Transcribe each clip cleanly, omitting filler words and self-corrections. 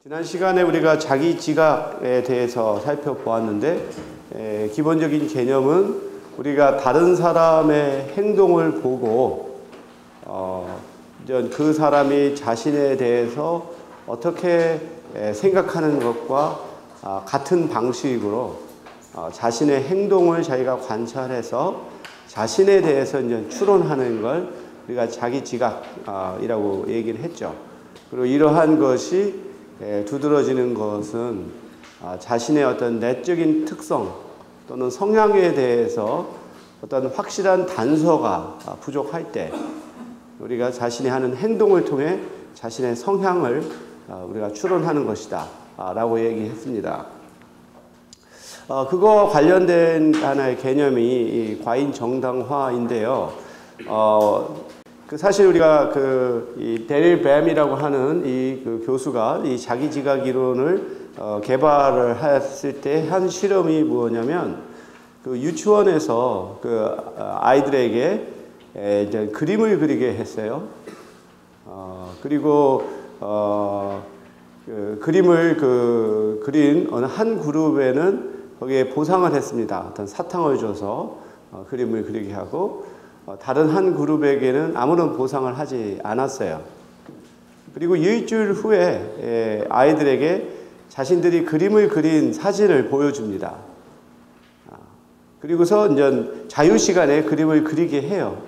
지난 시간에 우리가 자기 지각에 대해서 살펴보았는데 기본적인 개념은 우리가 다른 사람의 행동을 보고 그 사람이 자신에 대해서 어떻게 생각하는 것과 같은 방식으로 자신의 행동을 자기가 관찰해서 자신에 대해서 이제 추론하는 걸 우리가 자기 지각이라고 얘기를 했죠. 그리고 이러한 것이 두드러지는 것은 자신의 어떤 내적인 특성 또는 성향에 대해서 어떤 확실한 단서가 부족할 때 우리가 자신이 하는 행동을 통해 자신의 성향을 우리가 추론하는 것이다 라고 얘기했습니다. 그거 관련된 하나의 개념이 이 과잉 정당화인데요. 사실 우리가 이 데릴 뱀이라고 하는 그 교수가 이 자기 지각 이론을 개발을 했을 때 한 실험이 뭐냐면 유치원에서 아이들에게 이제 그림을 그리게 했어요. 그리고 그림을 그린 어느 한 그룹에는 거기에 보상을 했습니다. 어떤 사탕을 줘서 그림을 그리게 하고 다른 한 그룹에게는 아무런 보상을 하지 않았어요. 그리고 일주일 후에 아이들에게 자신들이 그림을 그린 사진을 보여줍니다. 그리고서 이제 자유시간에 그림을 그리게 해요.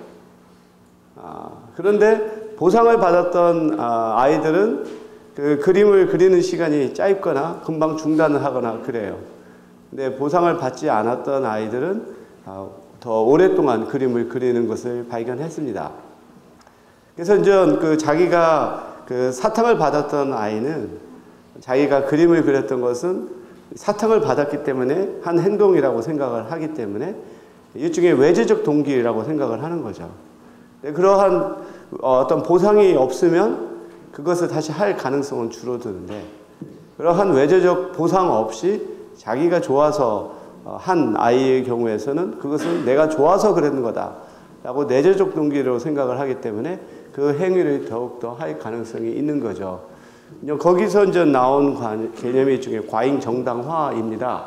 그런데 보상을 받았던 아이들은 그 그림을 그리는 시간이 짧거나 금방 중단을 하거나 그래요. 근데 보상을 받지 않았던 아이들은 더 오랫동안 그림을 그리는 것을 발견했습니다. 그래서 이제 자기가 사탕을 받았던 아이는 자기가 그림을 그렸던 것은 사탕을 받았기 때문에 한 행동이라고 생각을 하기 때문에 일종의 외재적 동기라고 생각을 하는 거죠. 그러한 어떤 보상이 없으면 그것을 다시 할 가능성은 줄어드는데 그러한 외재적 보상 없이 자기가 좋아서 한 아이의 경우에서는 그것은 내가 좋아서 그랬는 거다 라고 내재적 동기로 생각을 하기 때문에 그 행위를 더욱더 할 가능성이 있는 거죠. 거기서 이제 나온 개념이 일종의 과잉 정당화입니다.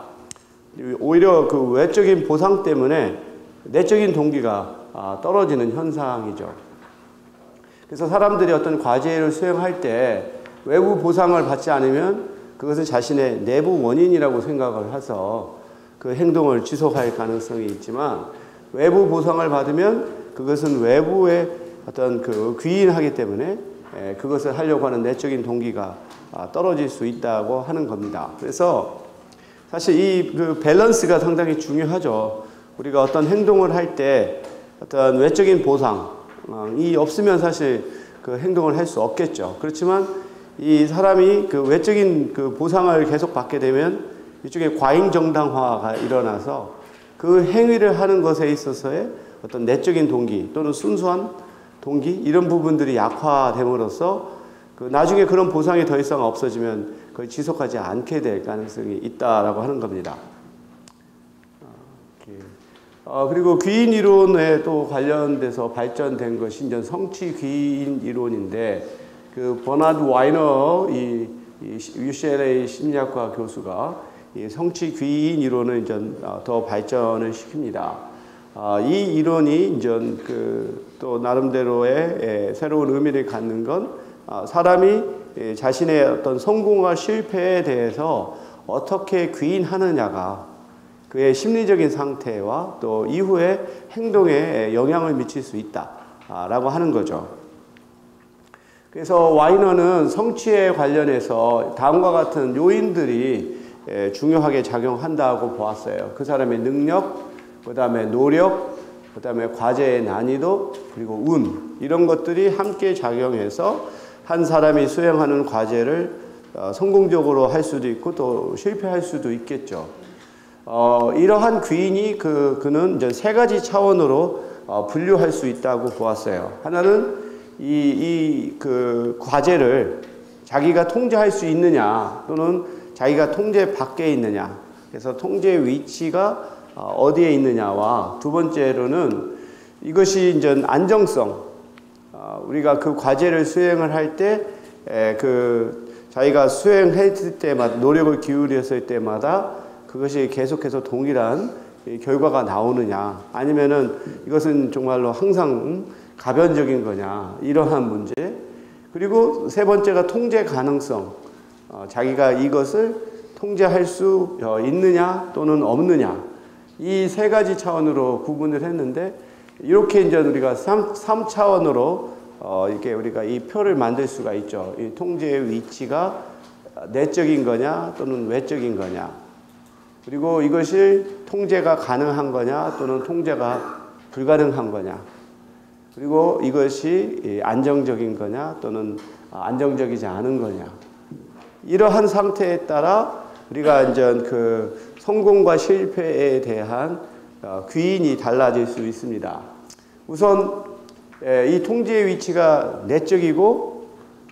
오히려 그 외적인 보상 때문에 내적인 동기가 떨어지는 현상이죠. 그래서 사람들이 어떤 과제를 수행할 때 외부 보상을 받지 않으면 그것은 자신의 내부 원인이라고 생각을 해서 그 행동을 지속할 가능성이 있지만 외부 보상을 받으면 그것은 외부의 어떤 귀인하기 때문에 그것을 하려고 하는 내적인 동기가 떨어질 수 있다고 하는 겁니다. 그래서 사실 이 밸런스가 상당히 중요하죠. 우리가 어떤 행동을 할 때 어떤 외적인 보상이 없으면 사실 그 행동을 할 수 없겠죠. 그렇지만 이 사람이 외적인 보상을 계속 받게 되면 이쪽에 과잉 정당화가 일어나서 그 행위를 하는 것에 있어서의 어떤 내적인 동기 또는 순수한 동기 이런 부분들이 약화됨으로써 나중에 그런 보상이 더 이상 없어지면 그걸 지속하지 않게 될 가능성이 있다라고 하는 겁니다. 그리고 귀인 이론에 또 관련돼서 발전된 것이 이제 성취 귀인 이론인데 버나드 와이너 이 UCLA 심리학과 교수가 이 성취 귀인 이론을 이제 더 발전을 시킵니다. 이 이론이 이제 또 나름대로의 새로운 의미를 갖는 건 사람이 자신의 어떤 성공과 실패에 대해서 어떻게 귀인하느냐가 그의 심리적인 상태와 또 이후의 행동에 영향을 미칠 수 있다라고 하는 거죠. 그래서 와이너는 성취에 관련해서 다음과 같은 요인들이 중요하게 작용한다고 보았어요. 그 사람의 능력, 그 다음에 노력, 그 다음에 과제의 난이도, 그리고 운 이런 것들이 함께 작용해서 한 사람이 수행하는 과제를 성공적으로 할 수도 있고 또 실패할 수도 있겠죠. 이러한 귀인이 그는 이제 세 가지 차원으로 분류할 수 있다고 보았어요. 하나는 그 과제를 자기가 통제할 수 있느냐 또는 자기가 통제 밖에 있느냐 그래서 통제 위치가 어디에 있느냐와 두 번째로는 이것이 이제 안정성 우리가 그 과제를 수행을 할 때 자기가 수행했을 때마다 노력을 기울였을 때마다 그것이 계속해서 동일한 결과가 나오느냐, 아니면은 이것은 정말로 항상 가변적인 거냐, 이러한 문제. 그리고 세 번째가 통제 가능성. 자기가 이것을 통제할 수 있느냐 또는 없느냐. 이 세 가지 차원으로 구분을 했는데, 이렇게 이제 우리가 3차원으로 이렇게 우리가 이 표를 만들 수가 있죠. 이 통제의 위치가 내적인 거냐 또는 외적인 거냐. 그리고 이것이 통제가 가능한 거냐 또는 통제가 불가능한 거냐. 그리고 이것이 안정적인 거냐 또는 안정적이지 않은 거냐. 이러한 상태에 따라 우리가 이제 그 성공과 실패에 대한 귀인이 달라질 수 있습니다. 우선 이 통제의 위치가 내적이고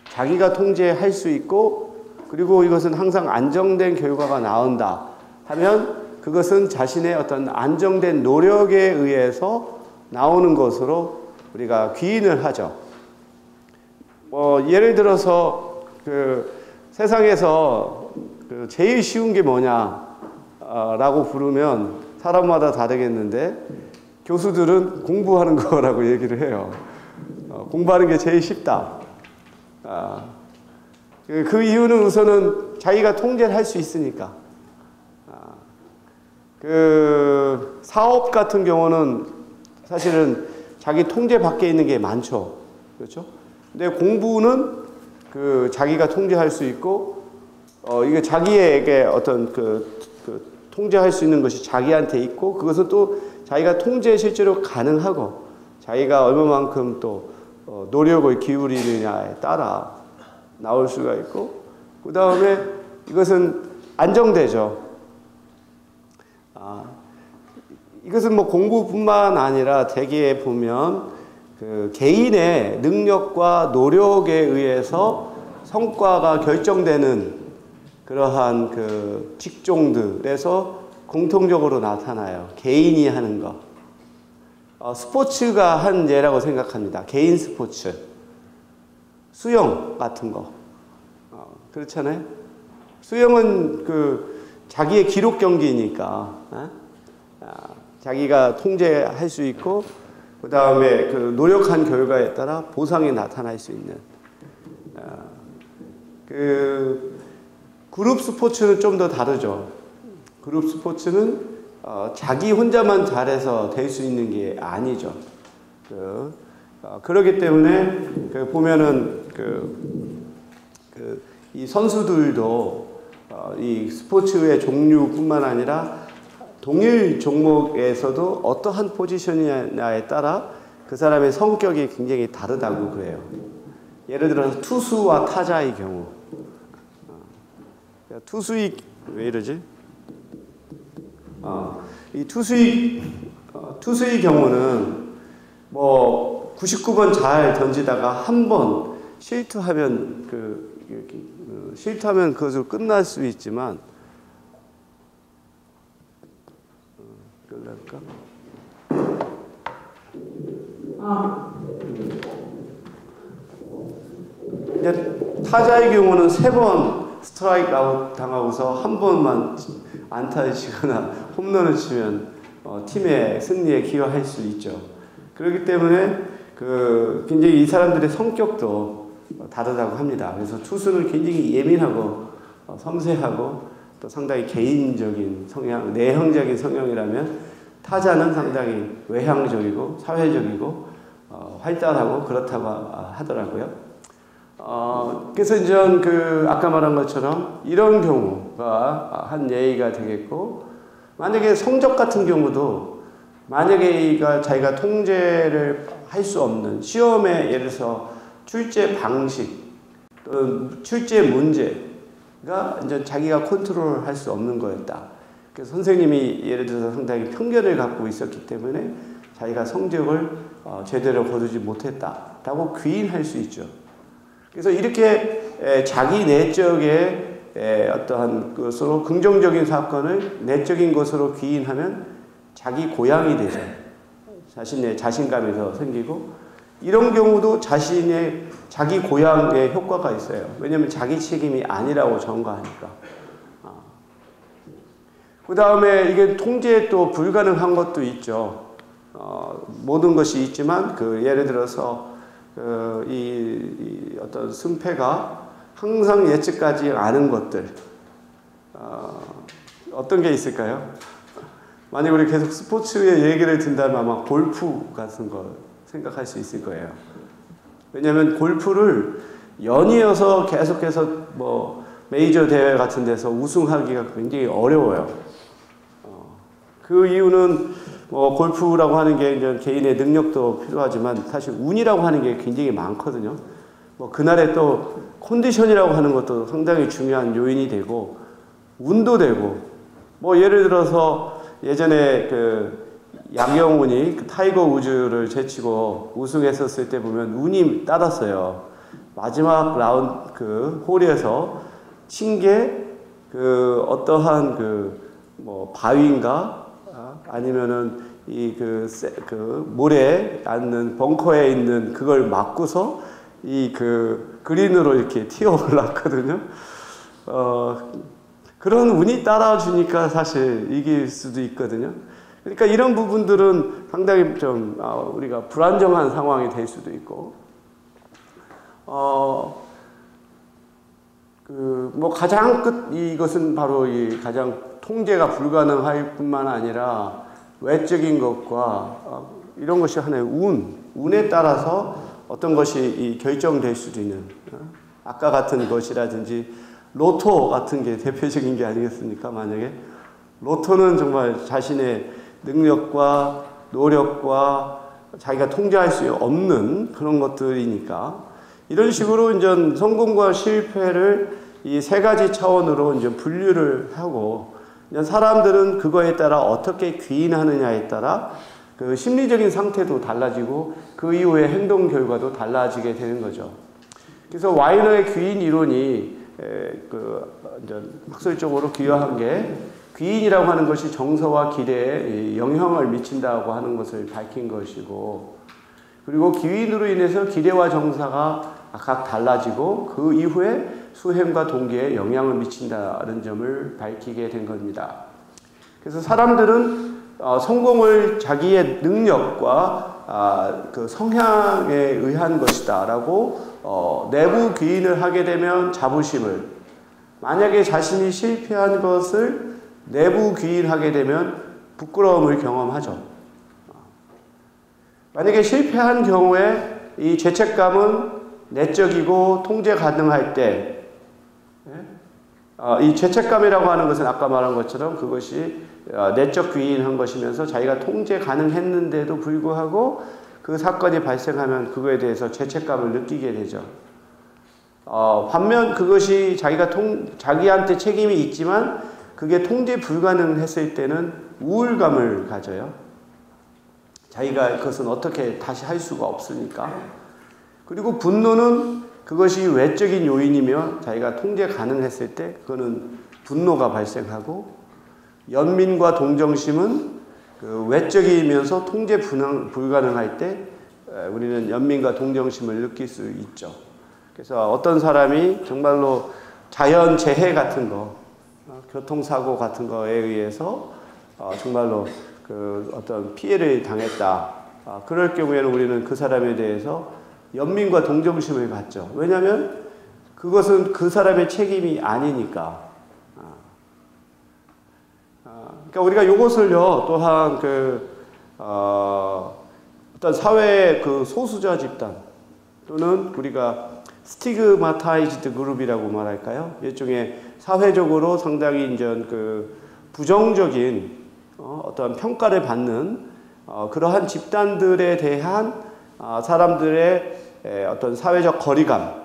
자기가 통제할 수 있고, 그리고 이것은 항상 안정된 결과가 나온다 하면 그것은 자신의 어떤 안정된 노력에 의해서 나오는 것으로 우리가 귀인을 하죠. 예를 들어서 그 세상에서 그 제일 쉬운 게 뭐냐라고 부르면 사람마다 다르겠는데, 교수들은 공부하는 거라고 얘기를 해요. 공부하는 게 제일 쉽다. 그 이유는 우선은 자기가 통제를 할 수 있으니까. 그 사업 같은 경우는 사실은 자기 통제 밖에 있는 게 많죠. 그렇죠? 근데 공부는 그 자기가 통제할 수 있고, 이게 자기에게 어떤 그 통제할 수 있는 것이 자기한테 있고, 그것은 또 자기가 통제 실제로 가능하고, 자기가 얼마만큼 또 노력을 기울이느냐에 따라 나올 수가 있고, 그 다음에 이것은 안정되죠. 이것은 뭐 공부뿐만 아니라 대개 보면 그 개인의 능력과 노력에 의해서 성과가 결정되는 그러한 그 직종들에서 공통적으로 나타나요. 개인이 하는 거. 스포츠가 한 예라고 생각합니다. 개인 스포츠. 수영 같은 거. 그렇잖아요. 수영은 그 자기의 기록 경기니까 자기가 통제할 수 있고, 그 다음에 그 노력한 결과에 따라 보상이 나타날 수 있는. 그 그룹 스포츠는 좀 더 다르죠. 그룹 스포츠는 자기 혼자만 잘해서 될 수 있는 게 아니죠. 그렇기 때문에 보면은 이 선수들도 이 스포츠의 종류뿐만 아니라 동일 종목에서도 어떠한 포지션이냐에 따라 그 사람의 성격이 굉장히 다르다고 그래요. 예를 들어서 투수와 타자의 경우. 투수의, 왜 이러지? 이 투수의 경우는 뭐 99번 잘 던지다가 한 번 실투하면 실투하면 그것으로 끝날 수 있지만, 끌랄까? 이제 타자의 경우는 3번 스트라이크 아웃 당하고서 한 번만 안타를 치거나 홈런을 치면 팀의 승리에 기여할 수 있죠. 그렇기 때문에 굉장히 이 사람들의 성격도 다르다고 합니다. 그래서 투수는 굉장히 예민하고 섬세하고 또 상당히 개인적인 성향, 내향적인 성향이라면, 타자는 상당히 외향적이고 사회적이고 활달하고 그렇다고 하더라고요. 그래서 이제 아까 말한 것처럼 이런 경우가 한 예의가 되겠고, 만약에 성적 같은 경우도 만약에 자기가 통제를 할 수 없는 시험에, 예를 들어서 출제 방식 또는 출제 문제가 이제 자기가 컨트롤할 수 없는 거였다. 그래서 선생님이 예를 들어서 상당히 편견을 갖고 있었기 때문에 자기가 성적을 제대로 거두지 못했다라고 귀인할 수 있죠. 그래서 이렇게 자기 내적의 어떠한 것으로 긍정적인 사건을 내적인 것으로 귀인하면 자기 고향이 되죠. 자신의 자신감이 더 생기고, 이런 경우도 자기 고향에 효과가 있어요. 왜냐하면 자기 책임이 아니라고 전가하니까. 그 다음에 이게 통제에 또 불가능한 것도 있죠. 모든 것이 있지만 예를 들어서 이 어떤 승패가 항상 예측하지 않은 것들, 어떤 게 있을까요? 만약 우리 계속 스포츠의 얘기를 든다면 아마 골프 같은 거 생각할 수 있을 거예요. 왜냐하면 골프를 연이어서 계속해서 메이저 대회 같은 데서 우승하기가 굉장히 어려워요. 그 이유는 골프라고 하는 게 이제 개인의 능력도 필요하지만 사실 운이라고 하는 게 굉장히 많거든요. 그날의 또 컨디션이라고 하는 것도 상당히 중요한 요인이 되고 운도 되고 예를 들어서 예전에 양영훈이 타이거 우즈를 제치고 우승했었을 때 보면 운이 따랐어요. 마지막 라운드 홀에서 친 게 어떠한 바위인가 아니면은 모래에 앉는 벙커에 있는 그걸 맞고서 그린으로 이렇게 튀어 올랐거든요. 그런 운이 따라주니까 사실 이길 수도 있거든요. 그러니까 이런 부분들은 상당히 좀 우리가 불안정한 상황이 될 수도 있고, 가장 이것은 바로 가장 통제가 불가능할 뿐만 아니라 외적인 것과 이런 것이 하나의 운에 따라서 어떤 것이 결정될 수도 있는, 아까 같은 것이라든지 로또 같은 게 대표적인 게 아니겠습니까? 만약에 로또는 정말 자신의 능력과 노력과 자기가 통제할 수 없는 그런 것들이니까 이런 식으로 이제 성공과 실패를 이 세 가지 차원으로 이제 분류를 하고 사람들은 그거에 따라 어떻게 귀인하느냐에 따라 그 심리적인 상태도 달라지고 그 이후에 행동 결과도 달라지게 되는 거죠. 그래서 와이너의 귀인 이론이 이제 학술적으로 귀화한 게 귀인이라고 하는 것이 정서와 기대에 영향을 미친다고 하는 것을 밝힌 것이고, 그리고 귀인으로 인해서 기대와 정서가 각 달라지고 그 이후에 수행과 동기에 영향을 미친다는 점을 밝히게 된 겁니다. 그래서 사람들은 성공을 자기의 능력과 성향에 의한 것이다 라고 내부 귀인을 하게 되면 자부심을, 만약에 자신이 실패한 것을 내부 귀인하게 되면 부끄러움을 경험하죠. 만약에 실패한 경우에 이 죄책감은 내적이고 통제 가능할 때, 이 죄책감이라고 하는 것은 아까 말한 것처럼 그것이 내적 귀인한 것이면서 자기가 통제 가능했는데도 불구하고 그 사건이 발생하면 그거에 대해서 죄책감을 느끼게 되죠. 반면 그것이 자기한테 책임이 있지만 그게 통제 불가능했을 때는 우울감을 가져요. 자기가 그것은 어떻게 다시 할 수가 없으니까. 그리고 분노는 그것이 외적인 요인이며 자기가 통제 가능했을 때 그거는 분노가 발생하고, 연민과 동정심은 그 외적이면서 통제 불가능할 때 우리는 연민과 동정심을 느낄 수 있죠. 그래서 어떤 사람이 정말로 자연재해 같은 거, 교통사고 같은 거에 의해서 정말로 어떤 피해를 당했다. 그럴 경우에는 우리는 그 사람에 대해서 연민과 동정심을 갖죠. 왜냐하면 그것은 그 사람의 책임이 아니니까. 그러니까 우리가 이것을요, 또한 어떤 사회의 소수자 집단 또는 우리가 스티그마타이즈드 그룹이라고 말할까요? 일종의 사회적으로 상당히 이제 부정적인 어떤 평가를 받는 그러한 집단들에 대한 사람들의 어떤 사회적 거리감,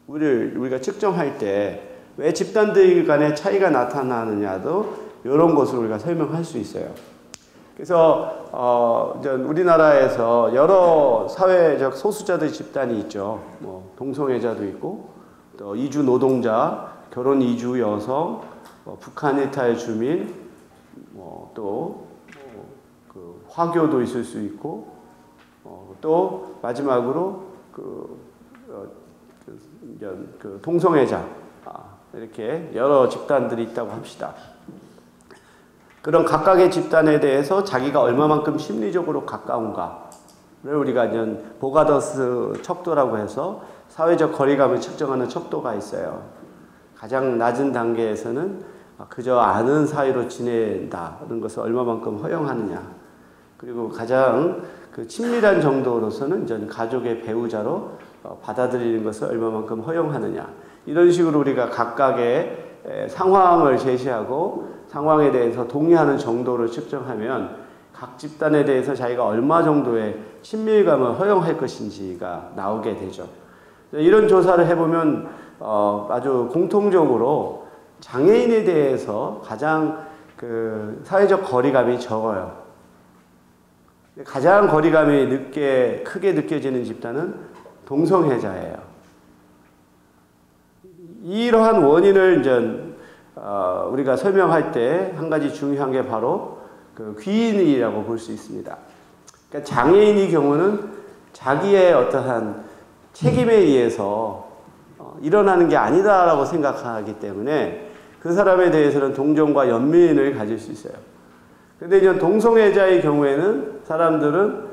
우리가 측정할 때 왜 집단들 간의 차이가 나타나느냐도 이런 것을 우리가 설명할 수 있어요. 그래서 이제 우리나라에서 여러 사회적 소수자들 집단이 있죠. 동성애자도 있고, 또 이주 노동자, 결혼 이주 여성, 북한 일탈 주민, 또 화교도 있을 수 있고, 또 마지막으로 동성애자, 이렇게 여러 집단들이 있다고 합시다. 그런 각각의 집단에 대해서 자기가 얼마만큼 심리적으로 가까운가를 우리가 이제 보가더스 척도라고 해서 사회적 거리감을 측정하는 척도가 있어요. 가장 낮은 단계에서는 그저 아는 사이로 지낸다는 것을 얼마만큼 허용하느냐. 그리고 가장 친밀한 정도로서는 이제 가족의 배우자로 받아들이는 것을 얼마만큼 허용하느냐. 이런 식으로 우리가 각각의 상황을 제시하고 상황에 대해서 동의하는 정도를 측정하면 각 집단에 대해서 자기가 얼마 정도의 친밀감을 허용할 것인지가 나오게 되죠. 이런 조사를 해보면 아주 공통적으로 장애인에 대해서 가장 사회적 거리감이 적어요. 가장 거리감이 크게 느껴지는 집단은 동성애자예요. 이러한 원인을 이제 우리가 설명할 때 한 가지 중요한 게 바로 귀인이라고 볼 수 있습니다. 그러니까 장애인의 경우는 자기의 어떠한 책임에 의해서 일어나는 게 아니다라고 생각하기 때문에 그 사람에 대해서는 동정과 연민을 가질 수 있어요. 근데 이제 동성애자의 경우에는 사람들은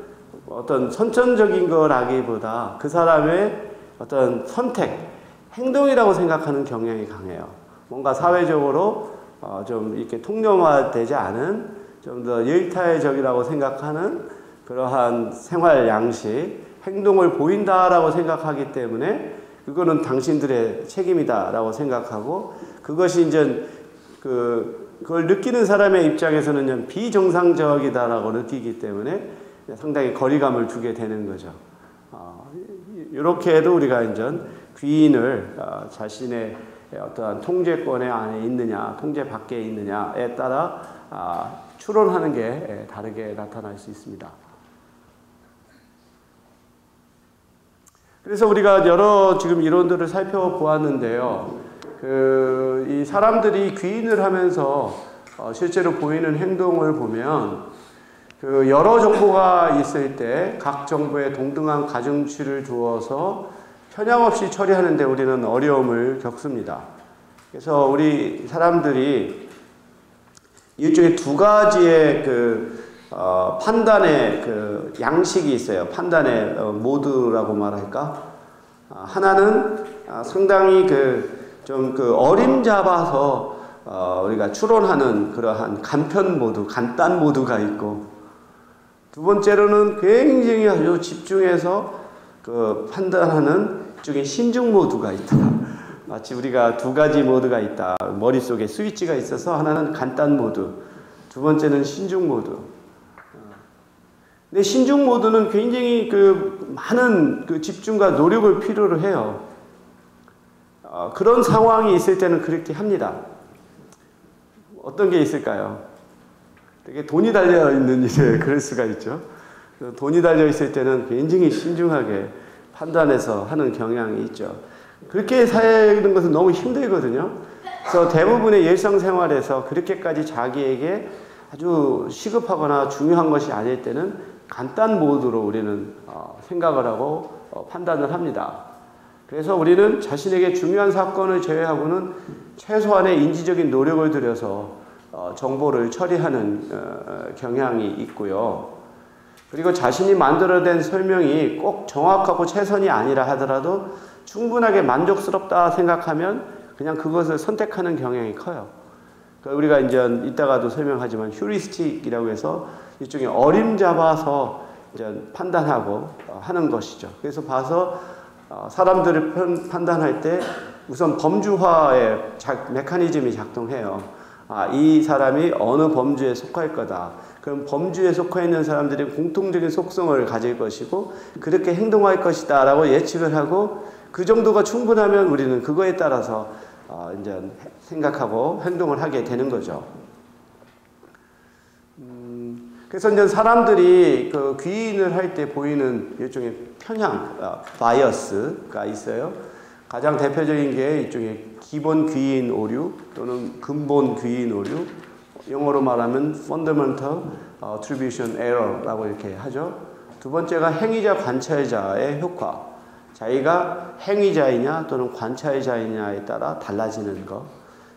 어떤 선천적인 거라기보다 그 사람의 어떤 선택, 행동이라고 생각하는 경향이 강해요. 뭔가 사회적으로 좀 이렇게 통념화되지 않은 좀 더 일탈적이라고 생각하는 그러한 생활 양식, 행동을 보인다라고 생각하기 때문에 그거는 당신들의 책임이다라고 생각하고 그것이 이제 그걸 느끼는 사람의 입장에서는 비정상적이다라고 느끼기 때문에 상당히 거리감을 두게 되는 거죠. 이렇게 해도 우리가 이제 귀인을 자신의 어떠한 통제권에 안에 있느냐, 통제 밖에 있느냐에 따라 추론하는 게 다르게 나타날 수 있습니다. 그래서 우리가 여러 지금 이론들을 살펴보았는데요. 이 사람들이 귀인을 하면서 실제로 보이는 행동을 보면 여러 정보가 있을 때 각 정보에 동등한 가중치를 두어서 편향 없이 처리하는데 우리는 어려움을 겪습니다. 그래서 우리 사람들이 일종의 두 가지의 판단의 양식이 있어요. 판단의 모드라고 말할까? 하나는 상당히 좀 어림잡아서 우리가 추론하는 그러한 간편 모드, 간단 모드가 있고, 두 번째로는 굉장히 아주 집중해서 판단하는 일종의 신중 모드가 있다. 마치 우리가 두 가지 모드가 있다. 머릿속에 스위치가 있어서 하나는 간단 모드, 두 번째는 신중 모드. 근데 신중 모드는 굉장히 많은 집중과 노력을 필요로 해요. 그런 상황이 있을 때는 그렇게 합니다. 어떤 게 있을까요? 되게 돈이 달려있는 일에 그럴 수가 있죠. 돈이 달려있을 때는 굉장히 신중하게 판단해서 하는 경향이 있죠. 그렇게 사는 것은 너무 힘들거든요. 그래서 대부분의 일상생활에서 그렇게까지 자기에게 아주 시급하거나 중요한 것이 아닐 때는 간단 모드로 우리는 생각을 하고 판단을 합니다. 그래서 우리는 자신에게 중요한 사건을 제외하고는 최소한의 인지적인 노력을 들여서 정보를 처리하는 경향이 있고요. 그리고 자신이 만들어낸 설명이 꼭 정확하고 최선이 아니라 하더라도 충분하게 만족스럽다 생각하면 그냥 그것을 선택하는 경향이 커요. 우리가 이제 이따가도 설명하지만 휴리스틱이라고 해서 일종의 어림잡아서 이제 판단하고 하는 것이죠. 그래서 봐서 사람들을 판단할 때 우선 범주화의 메커니즘이 작동해요. 이 사람이 어느 범주에 속할 거다. 그럼 범주에 속해 있는 사람들이 공통적인 속성을 가질 것이고 그렇게 행동할 것이다 라고 예측을 하고 그 정도가 충분하면 우리는 그거에 따라서 이제 생각하고 행동을 하게 되는 거죠. 그래서 이제 사람들이 귀인을 할 때 보이는 일종의 편향, 바이어스가 있어요. 가장 대표적인 게 일종의 기본 귀인 오류 또는 근본 귀인 오류, 영어로 말하면 fundamental attribution error라고 이렇게 하죠. 두 번째가 행위자 관찰자의 효과. 자기가 행위자이냐 또는 관찰자이냐에 따라 달라지는 것.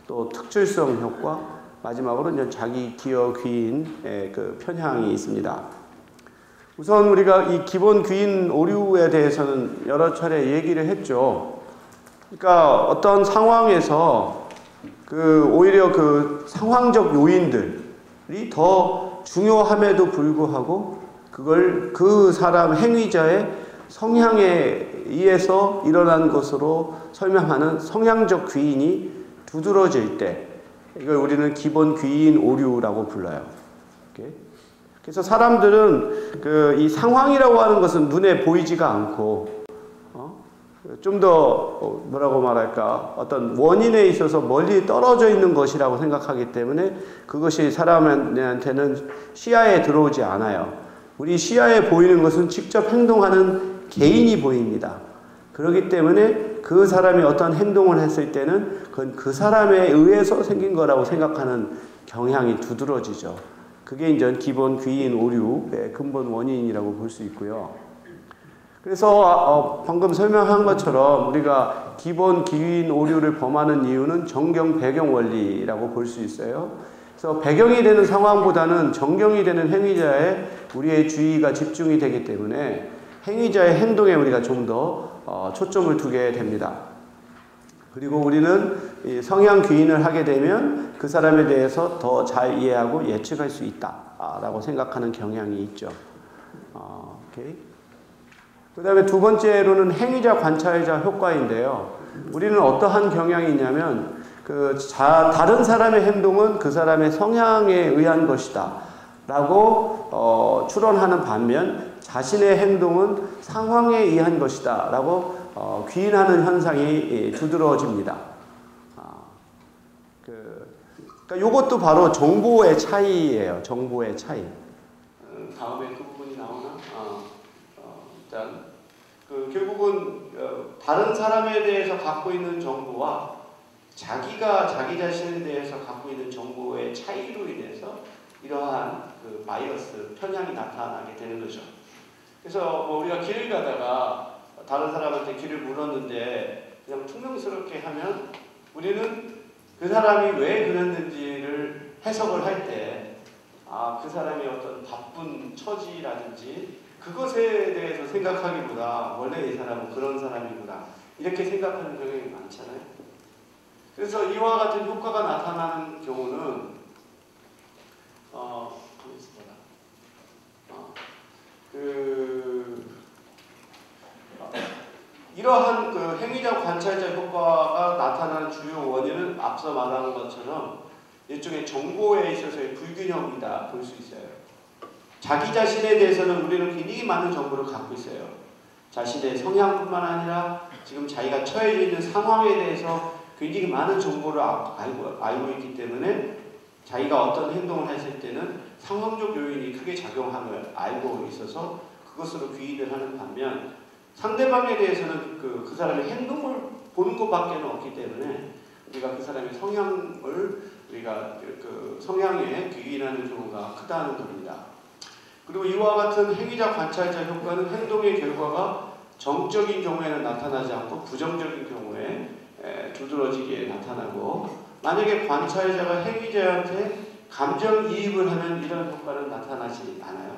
또 특출성 효과. 마지막으로 이제 자기 기여 귀인의 그 편향이 있습니다. 우선 우리가 이 기본 귀인 오류에 대해서는 여러 차례 얘기를 했죠. 그러니까 어떤 상황에서 오히려 그 상황적 요인들이 더 중요함에도 불구하고 그걸 그 사람 행위자의 성향에 의해서 일어난 것으로 설명하는 성향적 귀인이 두드러질 때 이걸 우리는 기본 귀인 오류라고 불러요. 그래서 사람들은 이 상황이라고 하는 것은 눈에 보이지가 않고 좀 더 뭐라고 말할까 어떤 원인에 있어서 멀리 떨어져 있는 것이라고 생각하기 때문에 그것이 사람한테는 시야에 들어오지 않아요. 우리 시야에 보이는 것은 직접 행동하는 개인이 보입니다. 그렇기 때문에 그 사람이 어떤 행동을 했을 때는 그건 그 사람에 의해서 생긴 거라고 생각하는 경향이 두드러지죠. 그게 이제 기본 귀인 오류의 근본 원인이라고 볼 수 있고요. 그래서 방금 설명한 것처럼 우리가 기본 귀인 오류를 범하는 이유는 정경 배경 원리라고 볼 수 있어요. 그래서 배경이 되는 상황보다는 정경이 되는 행위자에 우리의 주의가 집중이 되기 때문에 행위자의 행동에 우리가 좀 더 초점을 두게 됩니다. 그리고 우리는 이 성향 귀인을 하게 되면 그 사람에 대해서 더 잘 이해하고 예측할 수 있다라고 생각하는 경향이 있죠. 오케이. 그 다음에 두 번째로는 행위자 관찰자 효과인데요. 우리는 어떠한 경향이 있냐면 다른 사람의 행동은 그 사람의 성향에 의한 것이다 라고 추론하는 반면 자신의 행동은 상황에 의한 것이다 라고 귀인하는 현상이 두드러집니다. 그러니까 이것도 바로 정보의 차이예요. 정보의 차이. 다음에 그 부분이 나오나? 일단 결국은 다른 사람에 대해서 갖고 있는 정보와 자기가 자기 자신에 대해서 갖고 있는 정보의 차이로 인해서 이러한 바이어스, 편향이 나타나게 되는 거죠. 그래서 우리가 길을 가다가 다른 사람한테 길을 물었는데 그냥 퉁명스럽게 하면 우리는 그 사람이 왜 그랬는지를 해석을 할 때 그 사람이 어떤 바쁜 처지라든지 그것에 대해서 생각하기보다 원래 이 사람은 그런 사람이구나 이렇게 생각하는 경향이 많잖아요. 그래서 이와 같은 효과가 나타나는 경우는 이러한 행위자 관찰자 효과가 나타나는 주요 원인은 앞서 말한 것처럼 일종의 정보에 있어서의 불균형이다 볼 수 있어요. 자기 자신에 대해서는 우리는 굉장히 많은 정보를 갖고 있어요. 자신의 성향뿐만 아니라 지금 자기가 처해져 있는 상황에 대해서 굉장히 많은 정보를 알고 있기 때문에 자기가 어떤 행동을 했을 때는 상황적 요인이 크게 작용함을 알고 있어서 그것으로 귀인을 하는 반면 상대방에 대해서는 그 사람의 행동을 보는 것밖에 없기 때문에 우리가 그 사람의 성향을 우리가 성향에 귀인하는 경우가 크다는 겁니다. 그리고 이와 같은 행위자 관찰자 효과는 행동의 결과가 정적인 경우에는 나타나지 않고 부정적인 경우에 두드러지게 나타나고 만약에 관찰자가 행위자한테 감정이입을 하면 이런 효과는 나타나지 않아요.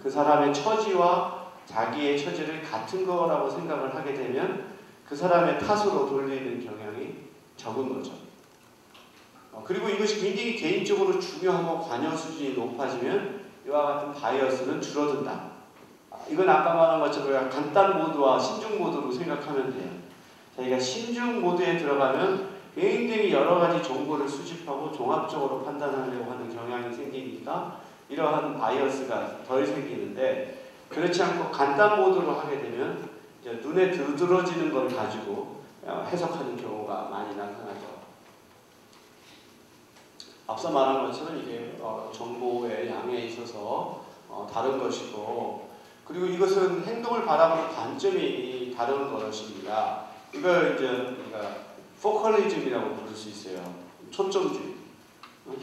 그 사람의 처지와 자기의 처지를 같은 거라고 생각을 하게 되면 그 사람의 탓으로 돌리는 경향이 적은 거죠. 그리고 이것이 굉장히 개인적으로 중요하고 관여 수준이 높아지면 이와 같은 바이어스는 줄어든다. 이건 아까 말한 것처럼 간단 모드와 신중 모드로 생각하면 돼요. 자기가 신중 모드에 들어가면 굉장히 여러 가지 정보를 수집하고 종합적으로 판단하려고 하는 경향이 생기니까 이러한 바이어스가 덜 생기는데 그렇지 않고 간단 모드로 하게 되면 이제 눈에 두드러지는 걸 가지고 해석하는 경우가 많이 나타나죠. 앞서 말한 것처럼 이게 정보의 양에 있어서 다른 것이고 그리고 이것은 행동을 바라보는 관점이 다른 것입니다. 이걸 이제 우리가 포컬리즘이라고 부를 수 있어요. 초점주의.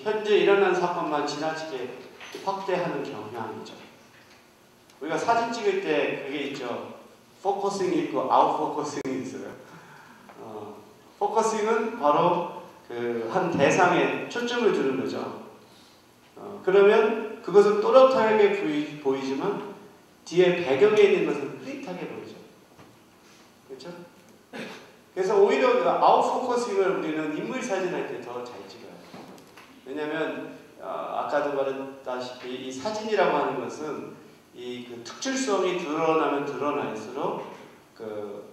현재 일어난 사건만 지나치게 확대하는 경향이죠. 우리가 사진 찍을 때 그게 있죠. 포커싱이 있고 아웃 포커싱이 있어요. 포커싱은 바로 그 한 대상에 초점을 두는 거죠. 그러면 그것은 또렷하게 보이지만 뒤에 배경에 있는 것은 흐릿하게 보이죠. 그렇죠? 그래서 오히려 그 아웃 포커싱을 우리는 인물 사진 할 때 더 잘 찍어요. 왜냐하면 아까도 말했다시피 이 사진이라고 하는 것은 이 그 특출성이 드러나면 드러날수록 그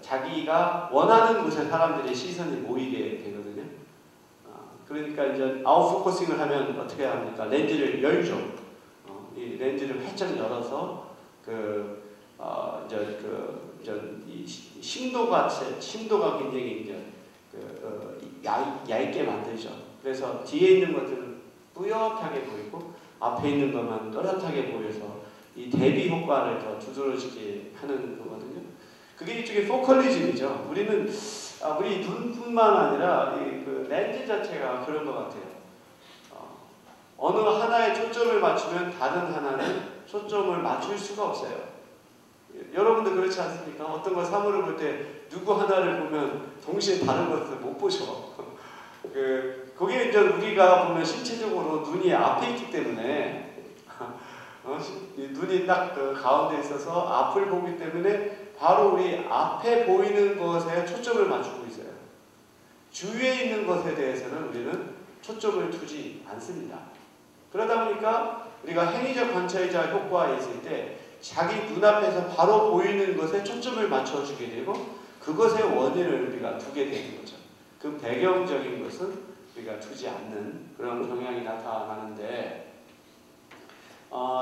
자기가 원하는 곳에 사람들의 시선이 모이게 되거든요. 그러니까 이제 아웃 포커싱을 하면 어떻게 합니까? 렌즈를 열죠. 이 렌즈를 활짝 열어서 이 심도가 굉장히 이제 얇게 만들죠. 그래서 뒤에 있는 것들은 뿌옇하게 보이고 앞에 있는 것만 또렷하게 보여서 이 대비 효과를 더 두드러지게 하는 거거든요. 그게 일종의 포컬리즘이죠. 우리 눈뿐만 아니라 그 렌즈 자체가 그런 것 같아요. 어느 하나에 초점을 맞추면 다른 하나는 초점을 맞출 수가 없어요. 여러분도 그렇지 않습니까? 어떤 걸 사물을 볼 때 누구 하나를 보면 동시에 다른 것을 못 보죠. 그게 이제 우리가 보면 신체적으로 눈이 앞에 있기 때문에 눈이 딱 그 가운데 있어서 앞을 보기 때문에 바로 우리 앞에 보이는 것에 초점을 맞추고 있어요. 주위에 있는 것에 대해서는 우리는 초점을 두지 않습니다. 그러다 보니까 우리가 행위적 관찰자 효과에 있을 때 자기 눈앞에서 바로 보이는 것에 초점을 맞춰주게 되고 그것의 원인을 우리가 두게 되는 거죠. 그 배경적인 것은 우리가 두지 않는 그런 경향이 나타나는데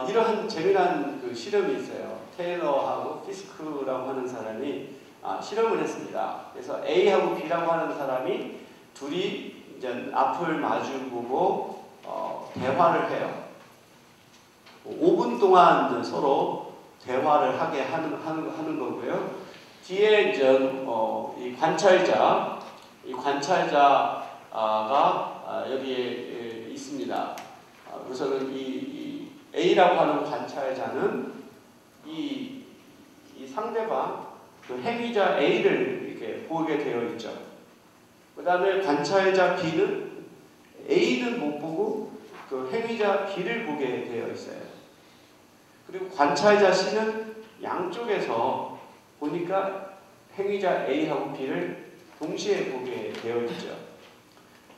이러한 재미난 그 실험이 있어요. 테일러하고 피스크라고 하는 사람이 실험을 했습니다. 그래서 A하고 B라고 하는 사람이 둘이 이제 앞을 마주보고 대화를 해요. 5분 동안 이제 서로 대화를 하게 하는 거고요. 뒤에 이제 이 관찰자가 여기에 있습니다. 우선은 이 A라고 하는 관찰자는 이 상대방 그 행위자 A를 이렇게 보게 되어 있죠. 그 다음에 관찰자 B는 A는 못 보고 그 행위자 B를 보게 되어 있어요. 그리고 관찰자 C는 양쪽에서 보니까 행위자 A하고 B를 동시에 보게 되어 있죠.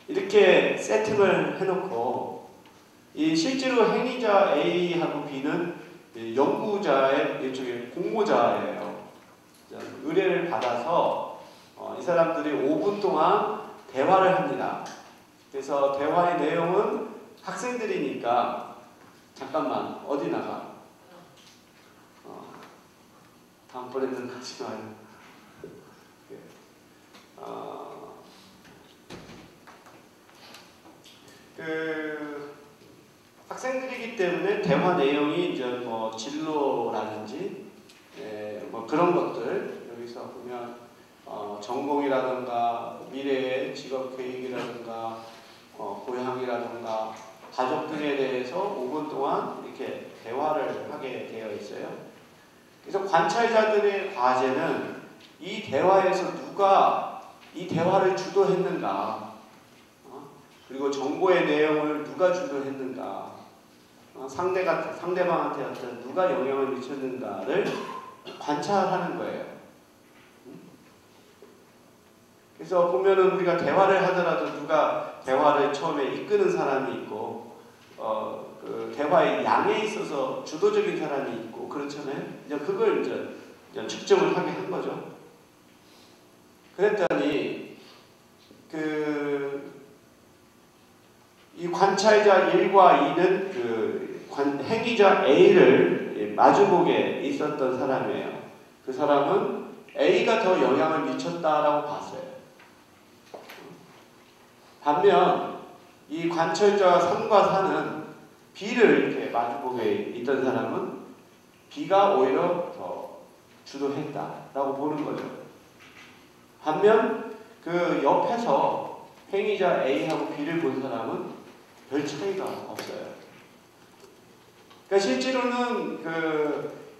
이렇게 세팅을 해놓고 이 실제로 행위자 A하고 B는 연구자의 일종의 공모자예요. 의뢰를 받아서 이 사람들이 5분 동안 대화를 합니다. 그래서 대화의 내용은 학생들이니까 잠깐만 어디 나가? 다음번에는 하지 마요. 학생들이기 때문에 대화 내용이 이제 뭐 진로라든지 뭐 그런 것들 여기서 보면 전공이라든가 미래의 직업 계획이라든가 고향이라든가 가족 등에 대해서 5분 동안 이렇게 대화를 하게 되어 있어요. 그래서 관찰자들의 과제는 이 대화에서 누가 이 대화를 주도했는가, 그리고 정보의 내용을 누가 주도했는가, 상대방한테 어떤 누가 영향을 미쳤는가를 관찰하는 거예요. 그래서 보면은 우리가 대화를 하더라도 누가 대화를 처음에 이끄는 사람이 있고, 그 대화의 양에 있어서 주도적인 사람이 있고 그렇잖아요. 이제 그걸 이제 측정을 하게 한 거죠. 그랬더니 이 관찰자 1과 2는 행위자 A를 마주보게 있었던 사람이에요. 그 사람은 A가 더 영향을 미쳤다라고 봤어요. 반면 이 관찰자 3과 4는 B를 이렇게 마주보게 있던 사람은 B가 오히려 더 주도했다라고 보는 거죠. 반면 그 옆에서 행위자 A하고 B를 본 사람은 별 차이가 없어요. 그러니까 실제로는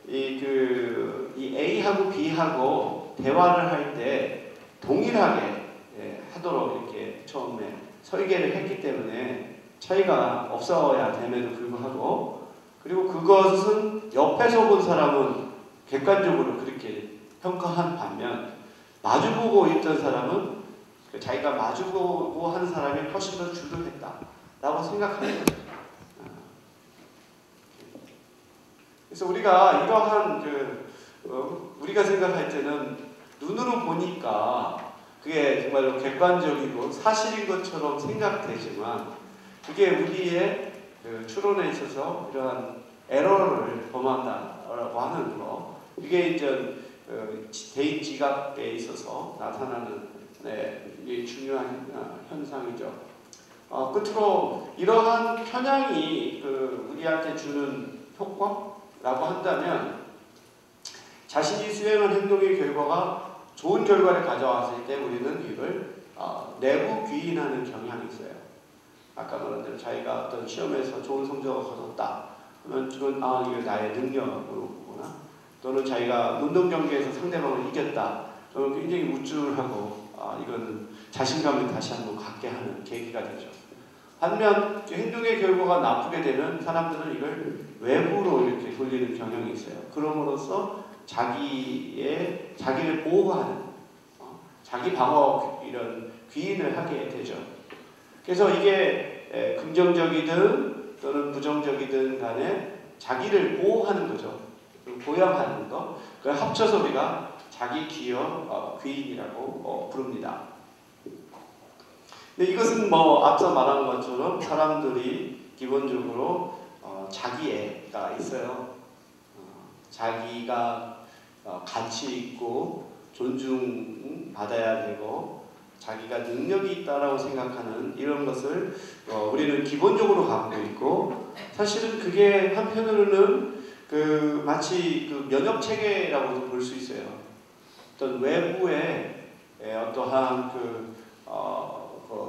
이 A하고 B하고 대화를 할 때 동일하게 하도록 이렇게 처음에 설계를 했기 때문에 차이가 없어야 됨에도 불구하고, 그리고 그것은 옆에서 본 사람은 객관적으로 그렇게 평가한 반면 마주보고 있던 사람은 자기가 마주보고 하는 사람이 훨씬 더 주도했다라고 생각하는 거죠. 그래서 우리가 이러한 우리가 생각할 때는 눈으로 보니까 그게 정말로 객관적이고 사실인 것처럼 생각되지만, 그게 우리의 추론에 있어서 이러한 에러를 범한다라고 하는 거, 이게 이제 대인 지각에 있어서 나타나는 중요한 현상이죠. 끝으로 이러한 편향이 우리한테 주는 효과라고 한다면, 자신이 수행한 행동의 결과가 좋은 결과를 가져왔을 때 우리는 이걸 내부 귀인하는 경향이 있어요. 아까 말한 대로 자기가 어떤 시험에서 좋은 성적을 거뒀다 그러면 이거 나의 능력으로 보거나, 또는 자기가 운동 경기에서 상대방을 이겼다 그러면 굉장히 우쭐하고 이거는 자신감을 다시 한번 갖게 하는 계기가 되죠. 반면 행동의 결과가 나쁘게 되면 사람들은 이걸 외부로 이렇게 돌리는 경향이 있어요. 그럼으로써 자기를 보호하는 자기 방어 이런 귀인을 하게 되죠. 그래서 이게 긍정적이든 또는 부정적이든 간에 자기를 보호하는 거죠. 보양하는 거. 그걸 합쳐서 우리가 자기 기여 귀인이라고 부릅니다. 근데 이것은 앞서 말한 것처럼 사람들이 기본적으로 자기애가 있어요. 자기가 가치 있고 존중받아야 되고 자기가 능력이 있다라고 생각하는 이런 것을 우리는 기본적으로 갖고 있고, 사실은 그게 한편으로는 마치 면역 체계라고도 볼 수 있어요. 어떤 외부의 어떠한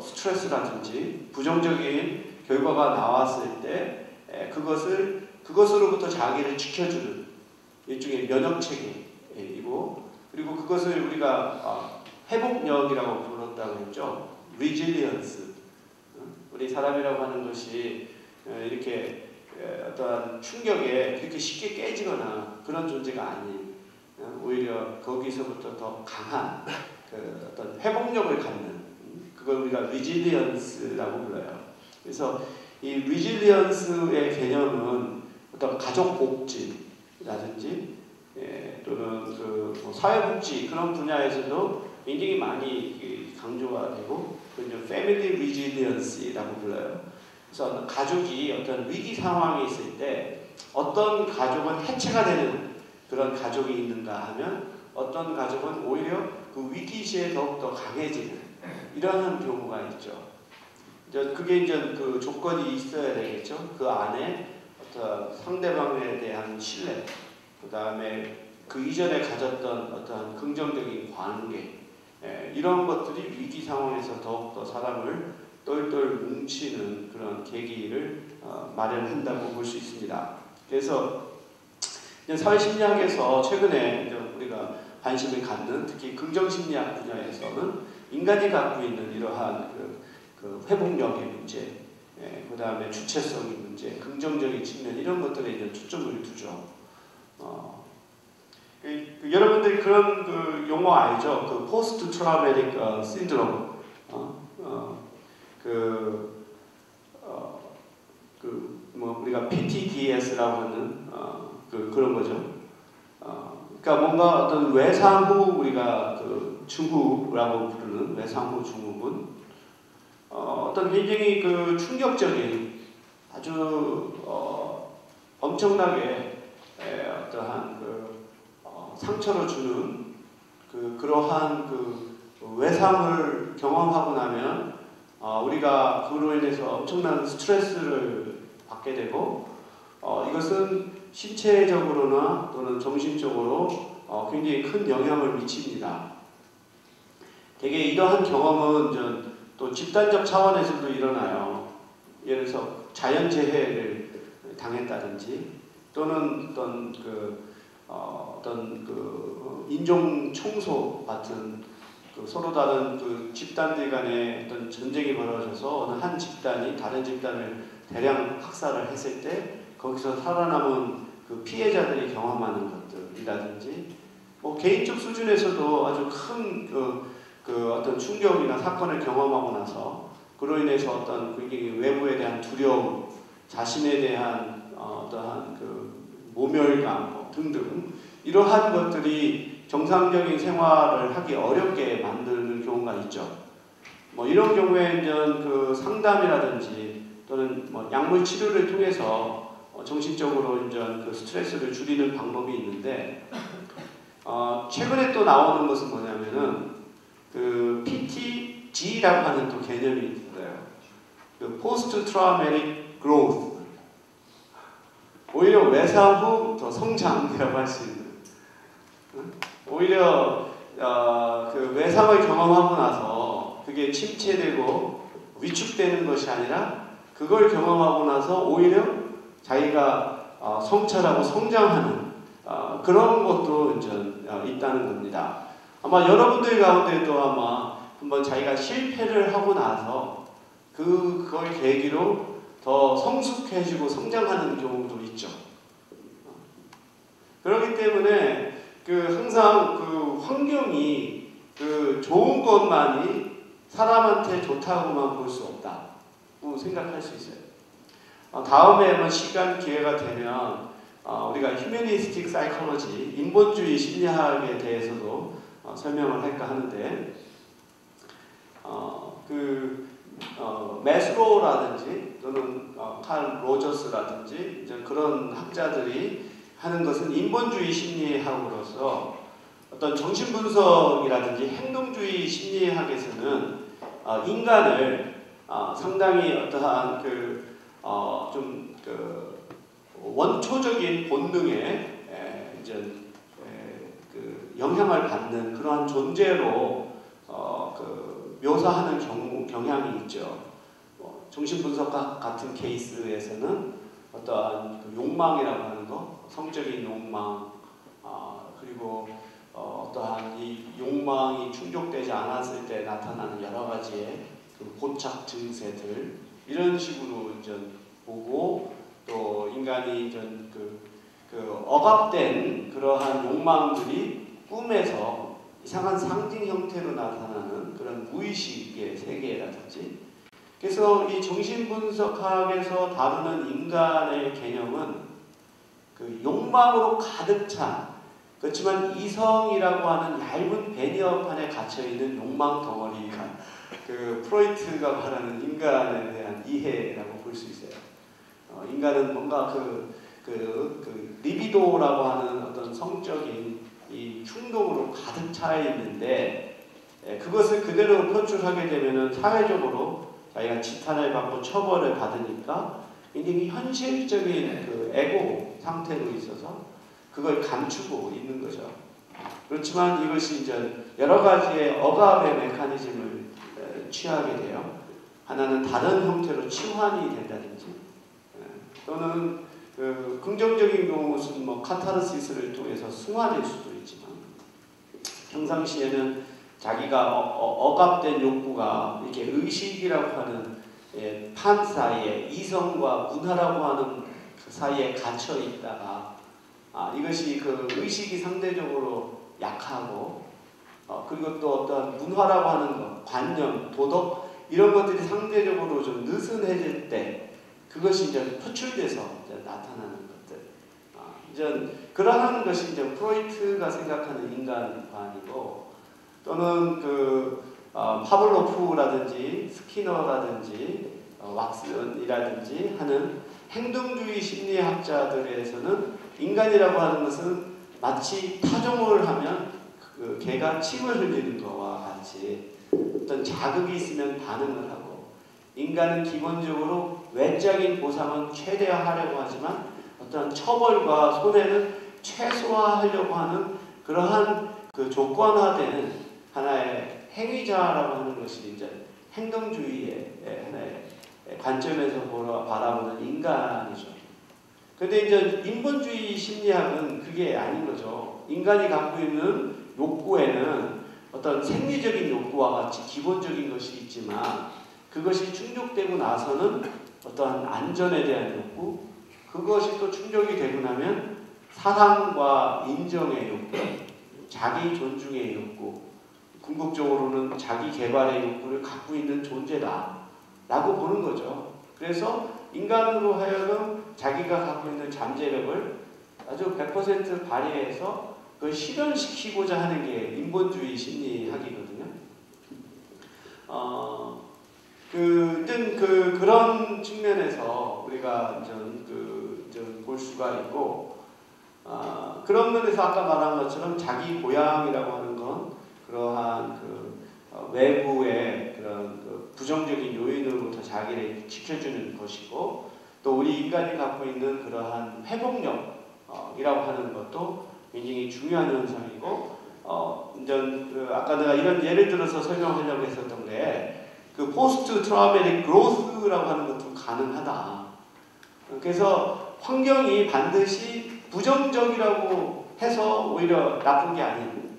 스트레스라든지 부정적인 결과가 나왔을 때 그것으로부터 자기를 지켜주는 일종의 면역 체계이고, 그리고 그것을 우리가 회복력이라고 불렀다고 했죠. resilience. 우리 사람이라고 하는 것이 이렇게 어떠한 충격에 그렇게 쉽게 깨지거나 그런 존재가 아닌, 오히려 거기서부터 더 강한 어떤 회복력을 갖는, 그걸 우리가 resilience라고 불러요. 그래서 이 resilience의 개념은 어떤 가족 복지라든지 또는 사회복지 그런 분야에서도 굉장히 많이 강조가 되고, 그걸 family resilience라고 불러요. 그래서 가족이 어떤 위기 상황에 있을 때 어떤 가족은 해체가 되는 그런 가족이 있는가 하면, 어떤 가족은 오히려 그 위기 시에 더욱더 강해지는 이러한 경우가 있죠. 그게 이제 조건이 있어야 되겠죠. 그 안에 어떤 상대방에 대한 신뢰, 그 다음에 그 이전에 가졌던 어떤 긍정적인 관계, 이런 것들이 위기 상황에서 더욱더 사람을 똘똘 뭉치는 그런 계기를 마련한다고 볼 수 있습니다. 그래서 사회심리학에서 최근에 우리가 관심을 갖는, 특히 긍정심리학 분야에서는 인간이 갖고 있는 이러한 회복력의 문제, 그 다음에 주체성의 문제, 긍정적인 측면, 이런 것들에 이제 초점을 두죠. 여러분들이 그런 용어 알죠? 포스트 트라우마틱 신드롬, 우리가 PTDS라고 하는 그런 거죠. 그러니까 뭔가 어떤 외상 후, 우리가 증후라고 부르는 외상 후 증후군, 어떤 굉장히 충격적인 아주 엄청나게 어떠한 상처를 주는 그러한 외상을 경험하고 나면 우리가 그로 인해서 엄청난 스트레스를 받게 되고, 이것은 신체적으로나 또는 정신적으로 굉장히 큰 영향을 미칩니다. 대개 이러한 경험은 또 집단적 차원에서도 일어나요. 예를 들어서 자연재해를 당했다든지 또는 어떤 인종 청소 같은 서로 다른 집단들 간에 어떤 전쟁이 벌어져서 어느 한 집단이 다른 집단을 대량 학살을 했을 때 거기서 살아남은 피해자들이 경험하는 것들이라든지 개인적 수준에서도 아주 큰 어떤 충격이나 사건을 경험하고 나서 그로 인해서 어떤 외부에 대한 두려움, 자신에 대한 어떠한 모멸감 등등 이러한 것들이 정상적인 생활을 하기 어렵게 만드는 경우가 있죠. 이런 경우에 이제 상담이라든지 또는 약물 치료를 통해서 정신적으로 이제 스트레스를 줄이는 방법이 있는데 최근에 또 나오는 것은 뭐냐면은 PTG라고 하는 또 개념이 있어요. Post Traumatic Growth. 오히려 외상 후 더 성장이라고 할 수 있는. 오히려 외상을 경험하고 나서 그게 침체되고 위축되는 것이 아니라 그걸 경험하고 나서 오히려 자기가 성찰하고 성장하는 그런 것도 이제 있다는 겁니다. 아마 여러분들 가운데도 아마 한번 자기가 실패를 하고 나서 그걸 계기로 더 성숙해지고 성장하는 경우도 있죠. 그렇기 때문에 항상 환경이 좋은 것만이 사람한테 좋다고만 볼 수 없다고 생각할 수 있어요. 다음에 한번 시간 기회가 되면 우리가 휴머니스틱 사이콜로지, 인본주의 심리학에 대해서도 설명을 할까 하는데 메슬로우라든지 또는 칼 로저스라든지 이제 그런 학자들이 하는 것은 인본주의 심리학으로서 어떤 정신분석이라든지 행동주의 심리학에서는 인간을 상당히 어떠한 원초적인 본능에 영향을 받는 그러한 존재로 묘사하는 경향이 있죠. 정신분석학 같은 케이스에서는 어떠한 욕망이라고 하는 것, 성적인 욕망, 그리고 어떠한 이 욕망이 충족되지 않았을 때 나타나는 여러 가지의 고착 증세들 이런 식으로 이제 보고 또 인간이 억압된 그러한 욕망들이 꿈에서 이상한 상징 형태로 나타나는 그런 무의식의 세계라든지 그래서 이 정신분석학에서 다루는 인간의 개념은 욕망으로 가득 찬 그렇지만 이성이라고 하는 얇은 베니어판에 갇혀있는 욕망 덩어리가 프로이트가 말하는 인간에 대한 이해라고 볼 수 있어요. 인간은 뭔가 리비도라고 하는 어떤 성적인 이 충동으로 가득 차 있는데 그것을 그대로 표출하게 되면은 사회적으로 자기가 지탄을 받고 처벌을 받으니까 굉장히 현실적인 에고 상태로 있어서 그걸 감추고 있는 거죠. 그렇지만 이것이 이제 여러 가지의 억압의 메커니즘을 취하게 돼요. 하나는 다른 형태로 치환이 된다든지 또는 긍정적인 경우는 카타르시스를 통해서 승화될 수도 있지만 평상시에는 자기가 억압된 욕구가 이렇게 의식이라고 하는 판 사이에 이성과 문화라고 하는 그 사이에 갇혀 있다가 이것이 의식이 상대적으로 약하고 그리고 또 어떤 문화라고 하는 것, 관념, 도덕 이런 것들이 상대적으로 좀 느슨해질 때 그것이 이제 표출돼서 이제 나타나는 것들. 이제 그러한 것이 이제 프로이트가 생각하는 인간관이고 또는 파블로프라든지 스키너라든지 왁슨이라든지 하는 행동주의 심리학자들에서는 인간이라고 하는 것은 마치 타종을 하면 개가 침을 흘리는 것과 같이 어떤 자극이 있으면 반응을 하고 인간은 기본적으로 외적인 보상은 최대화하려고 하지만 어떤 처벌과 손해는 최소화하려고 하는 그러한 조건화되는 하나의 행위자라고 하는 것이 이제 행동주의의 하나의 관점에서 바라보는 인간이죠. 근데 이제 인본주의 심리학은 그게 아닌 거죠. 인간이 갖고 있는 욕구에는 어떤 생리적인 욕구와 같이 기본적인 것이 있지만 그것이 충족되고 나서는 어떠한 안전에 대한 욕구, 그것이 또 충족이 되고 나면 사랑과 인정의 욕구, 자기 존중의 욕구, 궁극적으로는 자기 개발의 욕구를 갖고 있는 존재다 라고 보는 거죠. 그래서 인간으로 하여금 자기가 갖고 있는 잠재력을 아주 100% 발휘해서 그걸 실현시키고자 하는 게 인본주의 심리학이거든요. 그런 측면에서 우리가 볼 수가 있고, 그런 면에서 아까 말한 것처럼 자기 고향이라고 하는 건 그러한 외부의 그런 부정적인 요인으로부터 자기를 지켜주는 것이고, 또 우리 인간이 갖고 있는 그러한 회복력이라고 하는 것도 굉장히 중요한 현상이고, 아까 내가 이런 예를 들어서 설명하려고 했었던 게 그 포스트 트라우마틱 그로스라고 하는 것도 가능하다. 그래서 환경이 반드시 부정적이라고 해서 오히려 나쁜 게 아닌,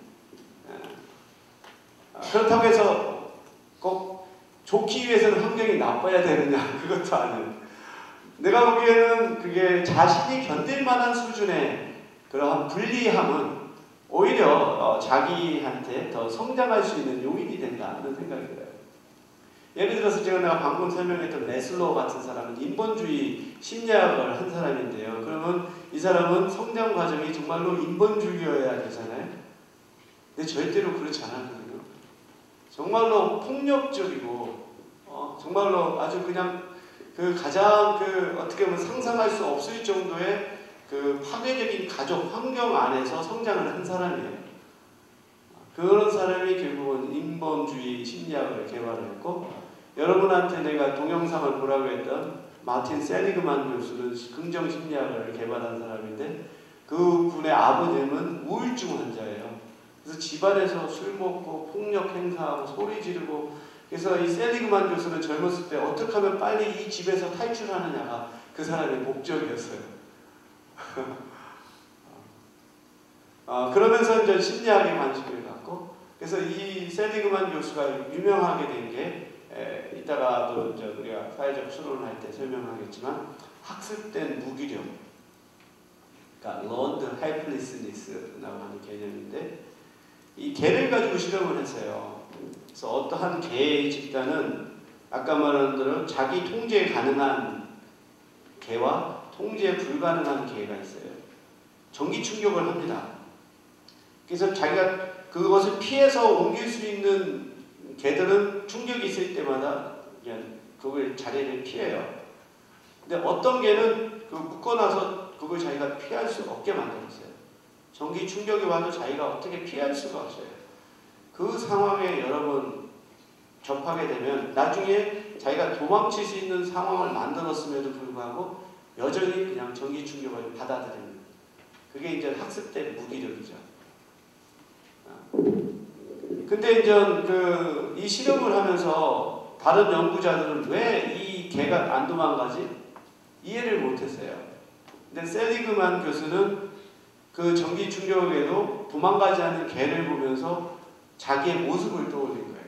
그렇다고 해서 꼭 좋기 위해서는 환경이 나빠야 되느냐, 그것도 아닌. 내가 보기에는 그게 자신이 견딜 만한 수준의 그러한 불리함은 오히려 자기한테 더 성장할 수 있는 요인이 된다는 생각이 들어요. 예를 들어서 내가 방금 설명했던 매슬로우 같은 사람은 인본주의 심리학을 한 사람인데요. 그러면 이 사람은 성장 과정이 정말로 인본주의여야 되잖아요. 근데 절대로 그렇지 않았거든요. 정말로 폭력적이고, 정말로 아주 그냥 가장 어떻게 보면 상상할 수 없을 정도의 파괴적인 가족 환경 안에서 성장을 한 사람이에요. 그런 사람이 결국은 인본주의 심리학을 개발했고, 여러분한테 내가 동영상을 보라고 했던 마틴 셀리그만 교수는 긍정심리학을 개발한 사람인데, 그 분의 아버님은 우울증 환자예요. 그래서 집안에서 술 먹고 폭력 행사하고 소리 지르고, 그래서 이 셀리그만 교수는 젊었을 때 어떻게 하면 빨리 이 집에서 탈출하느냐가 그 사람의 목적이었어요. 그러면서 이제 심리학에 관심을 갖고, 그래서 이 셀리그만 교수가 유명하게 된 게, 이따가도 이제 우리가 사회적 추론을 할 때 설명하겠지만, 학습된 무기력, 그러니까 learned helplessness라고 하는 개념인데, 이 개를 가지고 실험을 했어요. 그래서 어떠한 개의 집단은 아까 말한 대로 자기 통제 가능한 개와 통제 불가능한 개가 있어요. 전기 충격을 합니다. 그래서 자기가 그것을 피해서 옮길 수 있는 개들은 충격이 있을 때마다 그냥 그걸 자리를 피해요. 근데 어떤 개는 묶어놔서 그걸 자기가 피할 수 없게 만들었어요. 전기 충격이 와도 자기가 어떻게 피할 수가 없어요. 그 상황에 여러분 접하게 되면 나중에 자기가 도망칠 수 있는 상황을 만들었음에도 불구하고 여전히 그냥 전기 충격을 받아들입니다. 그게 이제 학습된 무기력이죠. 근데 이제 이 실험을 하면서 다른 연구자들은 왜 이 개가 안 도망가지? 이해를 못했어요. 근데 셀리그만 교수는 그 전기 충격에도 도망가지 않는 개를 보면서 자기의 모습을 떠올린 거예요.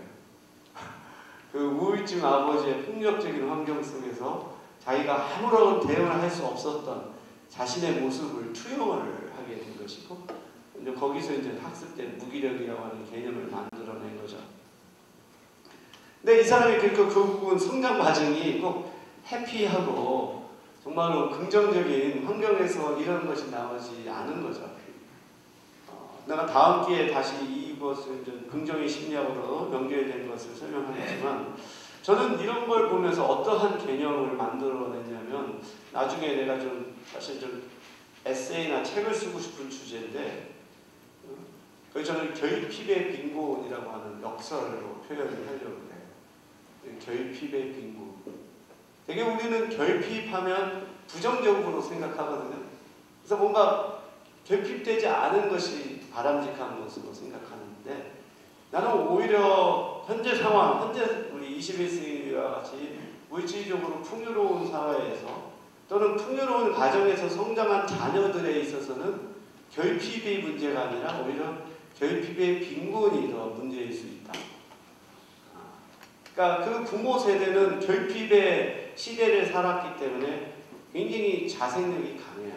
그 우울증 아버지의 폭력적인 환경 속에서 자기가 아무런 대응을 할 수 없었던 자신의 모습을 투영을 하게 된 것이고, 이제 거기서 이제 학습된 무기력이라고 하는 개념을 만들어낸 거죠. 근데 이 사람이 그 부분 성장 과정이 꼭 해피하고 정말로 긍정적인 환경에서 이런 것이 나오지 않은 거죠. 내가 다음 기회에 다시 이것을 긍정의 심리학으로 연결된 것을 설명하겠지만, 저는 이런 걸 보면서 어떠한 개념을 만들어냈냐면, 나중에 내가 사실 에세이나 책을 쓰고 싶은 주제인데, 그래서 저는 결핍의 빈곤이라고 하는 역설로 표현을 하려고 해요. 결핍의 빈곤. 되게 우리는 결핍하면 부정적으로 생각하거든요. 그래서 뭔가 결핍되지 않은 것이 바람직한 것으로 생각하는데, 나는 오히려 현재 상황, 현재 우리 21세기와 같이 물질적으로 풍요로운 사회에서 또는 풍요로운 가정에서 성장한 자녀들에 있어서는 결핍이 문제가 아니라 오히려 결핍의 빈곤이 더 문제일 수 있다. 그러니까 그 부모 세대는 결핍의 시대를 살았기 때문에 굉장히 자생력이 강해요.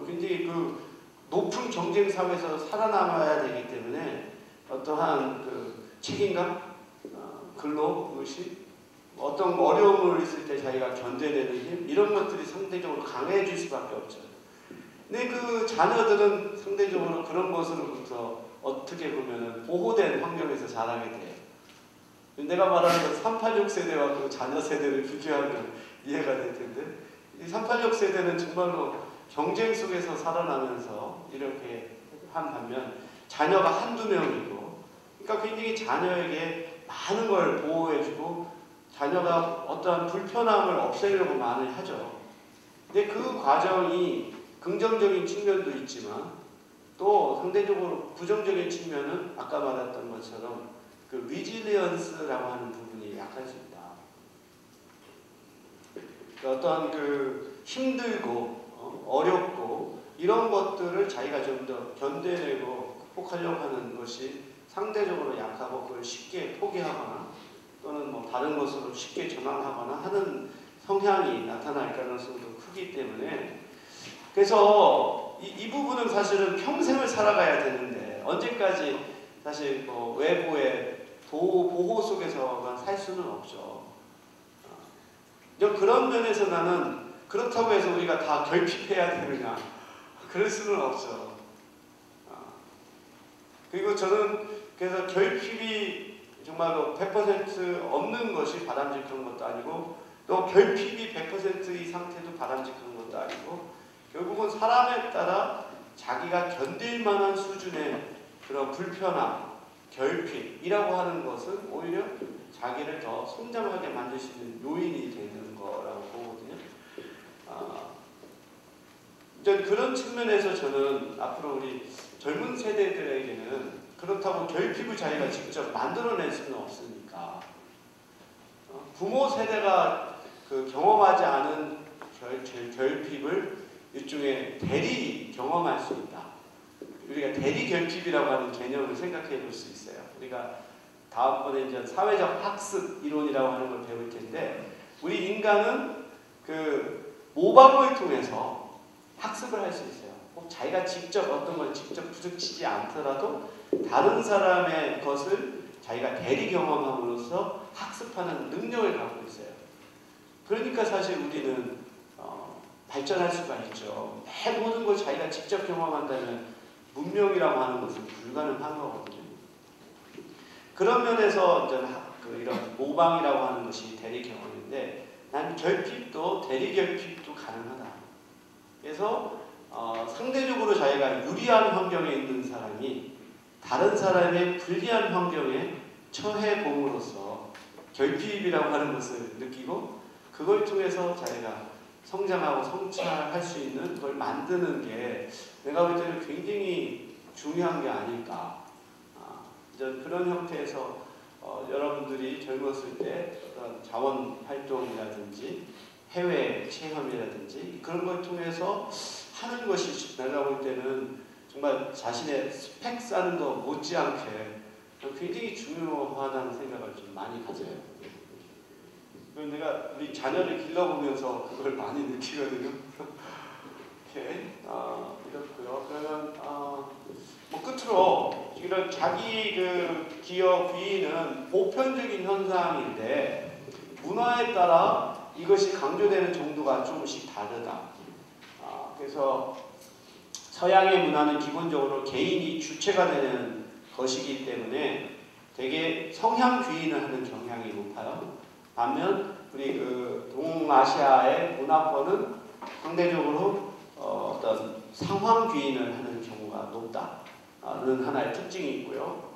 굉장히 그 높은 경쟁 사회에서 살아남아야 되기 때문에 어떠한 그 책임감, 근로 의식, 어떤 어려움을 있을 때 자기가 견뎌내는 힘, 이런 것들이 상대적으로 강해질 수밖에 없죠. 근데 그 자녀들은 상대적으로 그런 것으로부터 어떻게 보면 보호된 환경에서 자라게 돼요. 내가 말하는 386 세대와 그 자녀 세대를 비교하면 이해가 될 텐데, 이 386 세대는 정말로 경쟁 속에서 살아나면서 이렇게 한 반면 자녀가 한두 명이고, 그러니까 굉장히 자녀에게 많은 걸 보호해주고 자녀가 어떠한 불편함을 없애려고 많이 하죠. 근데 그 과정이 긍정적인 측면도 있지만 또 상대적으로 부정적인 측면은 아까 말했던 것처럼 그 리질리언스라고 하는 부분이 약할 수 있다. 어떤 그 힘들고 어렵고 이런 것들을 자기가 좀 더 견뎌내고 극복하려고 하는 것이 상대적으로 약하고 그걸 쉽게 포기하거나 또는 뭐 다른 것으로 쉽게 전환하거나 하는 성향이 나타날 가능성도 크기 때문에, 그래서 이 부분은 사실은 평생을 살아가야 되는데 언제까지 사실 뭐 외부의 보호 속에서만 살 수는 없죠. 그런 면에서 나는 그렇다고 해서 우리가 다 결핍해야 되느냐, 그럴 수는 없죠. 그리고 저는 그래서 결핍이 정말로 100% 없는 것이 바람직한 것도 아니고 또 결핍이 100%의 상태도 바람직한 것도 아니고, 결국은 사람에 따라 자기가 견딜 만한 수준의 그런 불편함, 결핍이라고 하는 것은 오히려 자기를 더 성장하게 만들 수 있는 요인이 되는 거라고 보거든요. 그런 측면에서 저는 앞으로 우리 젊은 세대들에게는 그렇다고 결핍을 자기가 직접 만들어낼 수는 없으니까 부모 세대가 그 경험하지 않은 결핍을 일종의 대리 경험할 수 있다. 우리가 대리 결핍이라고 하는 개념을 생각해 볼 수 있어요. 우리가 다음번에 이제 사회적 학습 이론이라고 하는 걸 배울 텐데, 우리 인간은 그 모방을 통해서 학습을 할 수 있어요. 꼭 자기가 직접 어떤 걸 직접 부딪히지 않더라도 다른 사람의 것을 자기가 대리 경험함으로써 학습하는 능력을 갖고 있어요. 그러니까 사실 우리는 발전할 수가 있죠. 모든 걸 자기가 직접 경험한다면 문명이라고 하는 것은 불가능한 거거든요. 그런 면에서 이런 모방이라고 하는 것이 대리 경험인데, 난 결핍도 대리 결핍도 가능하다. 그래서 상대적으로 자기가 유리한 환경에 있는 사람이 다른 사람의 불리한 환경에 처해 봄으로써 결핍이라고 하는 것을 느끼고 그걸 통해서 자기가 성장하고 성찰할 수 있는 걸 만드는 게 내가 볼 때는 굉장히 중요한 게 아닐까. 그런 형태에서 여러분들이 젊었을 때 어떤 자원 활동이라든지 해외 체험이라든지 그런 걸 통해서 하는 것이 내가 볼 때는 정말 자신의 스펙 쌓는 거 못지않게 굉장히 중요하다는 생각을 좀 많이 가져요. 내가 우리 자녀를 길러보면서 그걸 많이 느끼거든요. 이렇게 이렇고요. 그러면 뭐 끝으로 이런 자기 그 기여 귀의는 보편적인 현상인데 문화에 따라 이것이 강조되는 정도가 조금씩 다르다. 그래서 서양의 문화는 기본적으로 개인이 주체가 되는 것이기 때문에 되게 성향 귀인을 하는 경향이 높아요. 반면 우리 그 동아시아의 문화권은 상대적으로 어떤 상황 귀인을 하는 경우가 높다는 하나의 특징이 있고요.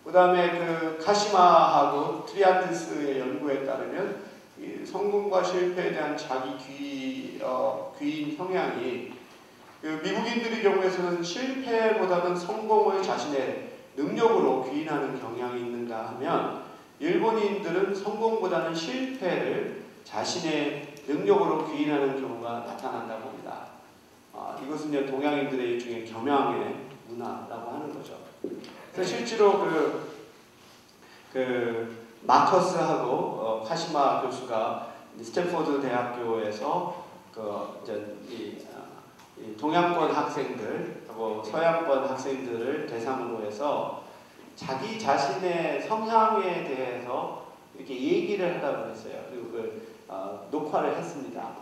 그 다음에 그 카시마하고 트리안드스의 연구에 따르면 이 성공과 실패에 대한 자기 귀인 성향이 그 미국인들의 경우에서는 실패보다는 성공을 자신의 능력으로 귀인하는 경향이 있는가 하면 일본인들은 성공보다는 실패를 자신의 능력으로 귀인하는 경우가 나타난다고 합니다. 이것은 이제 동양인들의 일종의 겸양의 문화라고 하는 거죠. 그래서 실제로 그 마커스하고 카시마 교수가 스탠포드 대학교에서 이 동양권 학생들하고 서양권 학생들을 대상으로 해서 자기 자신의 성향에 대해서 이렇게 얘기를 하라고 했어요. 그리고 녹화를 했습니다.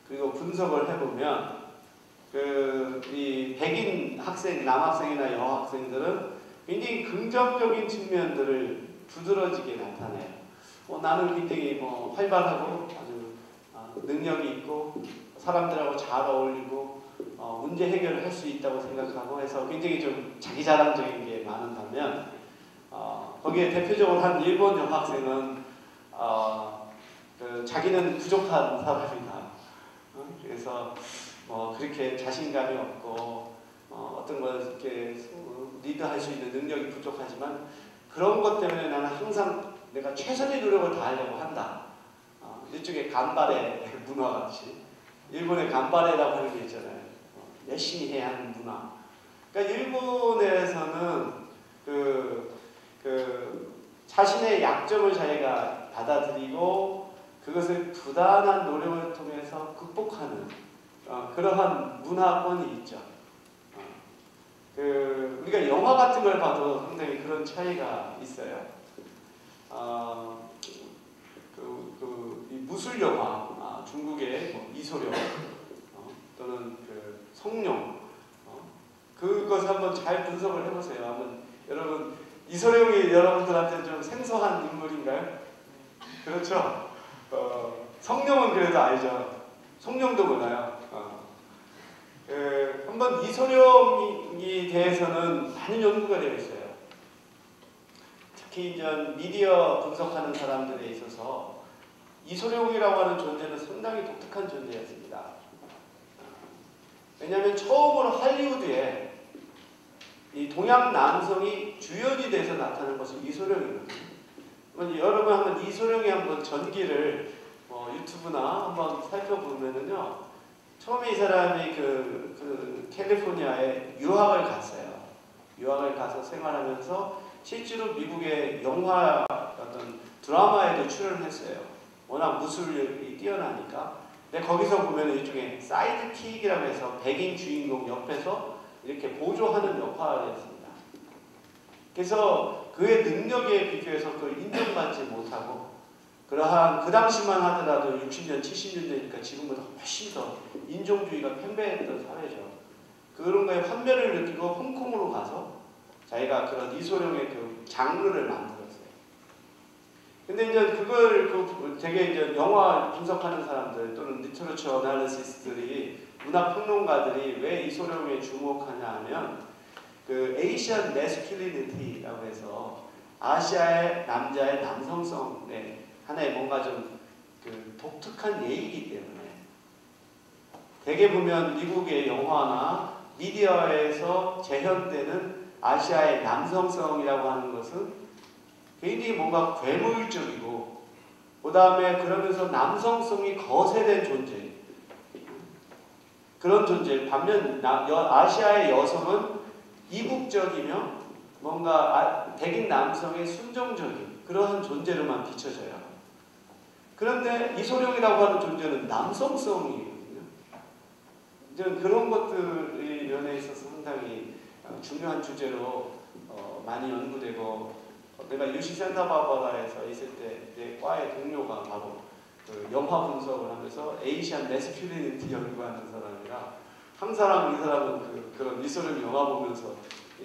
그리고 분석을 해보면 이 백인 학생, 남학생이나 여학생들은 굉장히 긍정적인 측면들을 두드러지게 나타내요. 나는 굉장히 활발하고 아주 능력이 있고 사람들하고 잘 어울리고 문제 해결을 할 수 있다고 생각하고 해서 굉장히 좀 자기 자랑적인 게 많은다면 거기에 대표적으로 한 일본 여학생은 자기는 부족한 사람이다. 그래서 그렇게 자신감이 없고 어떤 걸 이렇게 리드할 수 있는 능력이 부족하지만 그런 것 때문에 나는 항상 내가 최선의 노력을 다하려고 한다. 일종의 간바레 문화같이 일본의 간바레라고 하는 게 있잖아요. 열심히 해야 하는 문화. 그러니까 일본에서는 자신의 약점을 자기가 받아들이고 그것을 부단한 노력을 통해서 극복하는 그러한 문화권이 있죠. 우리가 영화 같은 걸 봐도 상당히 그런 차이가 있어요. 이 무술 영화, 중국의 이소룡 또는 성룡 그것을 한번 잘 분석을 해보세요. 한번 여러분 이소룡이 여러분들한테 좀 생소한 인물인가요? 그렇죠. 성룡은 그래도 알죠. 성룡도 몰라요. 한번 이소룡이 대해서는 많은 연구가 되어 있어요. 특히 이제 미디어 분석하는 사람들에 있어서 이소룡이라고 하는 존재는 상당히 독특한 존재였습니다. 왜냐하면 처음으로 할리우드에 이 동양 남성이 주연이 돼서 나타난 것은 이소룡이거든요. 여러분 한번 이소룡의 한번 전기를 유튜브나 한번 살펴보면은요. 처음에 이 사람이 캘리포니아에 유학을 갔어요. 유학을 가서 생활하면서 실제로 미국의 영화 어떤 드라마에도 출연을 했어요. 워낙 무술력이 뛰어나니까. 근데 거기서 보면 일종의 사이드킥이라고 해서 백인 주인공 옆에서 이렇게 보조하는 역할을 했습니다. 그래서 그의 능력에 비교해서 그걸 인정받지 못하고 그러한 그 당시만 하더라도 60년, 70년대니까 지금보다 훨씬 더 인종주의가 팽배했던 사회죠. 그런 거에 환멸을 느끼고 홍콩으로 가서 자기가 그런 이소룡의 그 장르를 만들었어요. 근데 이제 그걸 되게 이제 영화 분석하는 사람들 또는 리터러처 어널리시스들이 문화평론가들이 왜 이소룡에 주목하냐 하면 에이시안 메스큘리니티라고 해서 아시아의 남자의 남성성에 하나의 뭔가 좀 독특한 예이기 때문에 대개 보면 미국의 영화나 미디어에서 재현되는 아시아의 남성성이라고 하는 것은 굉장히 뭔가 괴물적이고 그 다음에 그러면서 남성성이 거세된 존재 그런 존재 반면 아시아의 여성은 이국적이며 뭔가 백인 남성의 순종적인 그러한 존재로만 비춰져요. 그런데 이소룡이라고 하는 존재는 남성성이거든요. 그런 것들이 면에 있어서 상당히 중요한 주제로 많이 연구되고 내가 UC 산타바바라에서 있을 때 내 과의 동료가 바로 영화 분석을 하면서 에이시안 메스큘리니티 연구하는 사람이라 항상 이 사람은 그런 이소룡 영화 보면서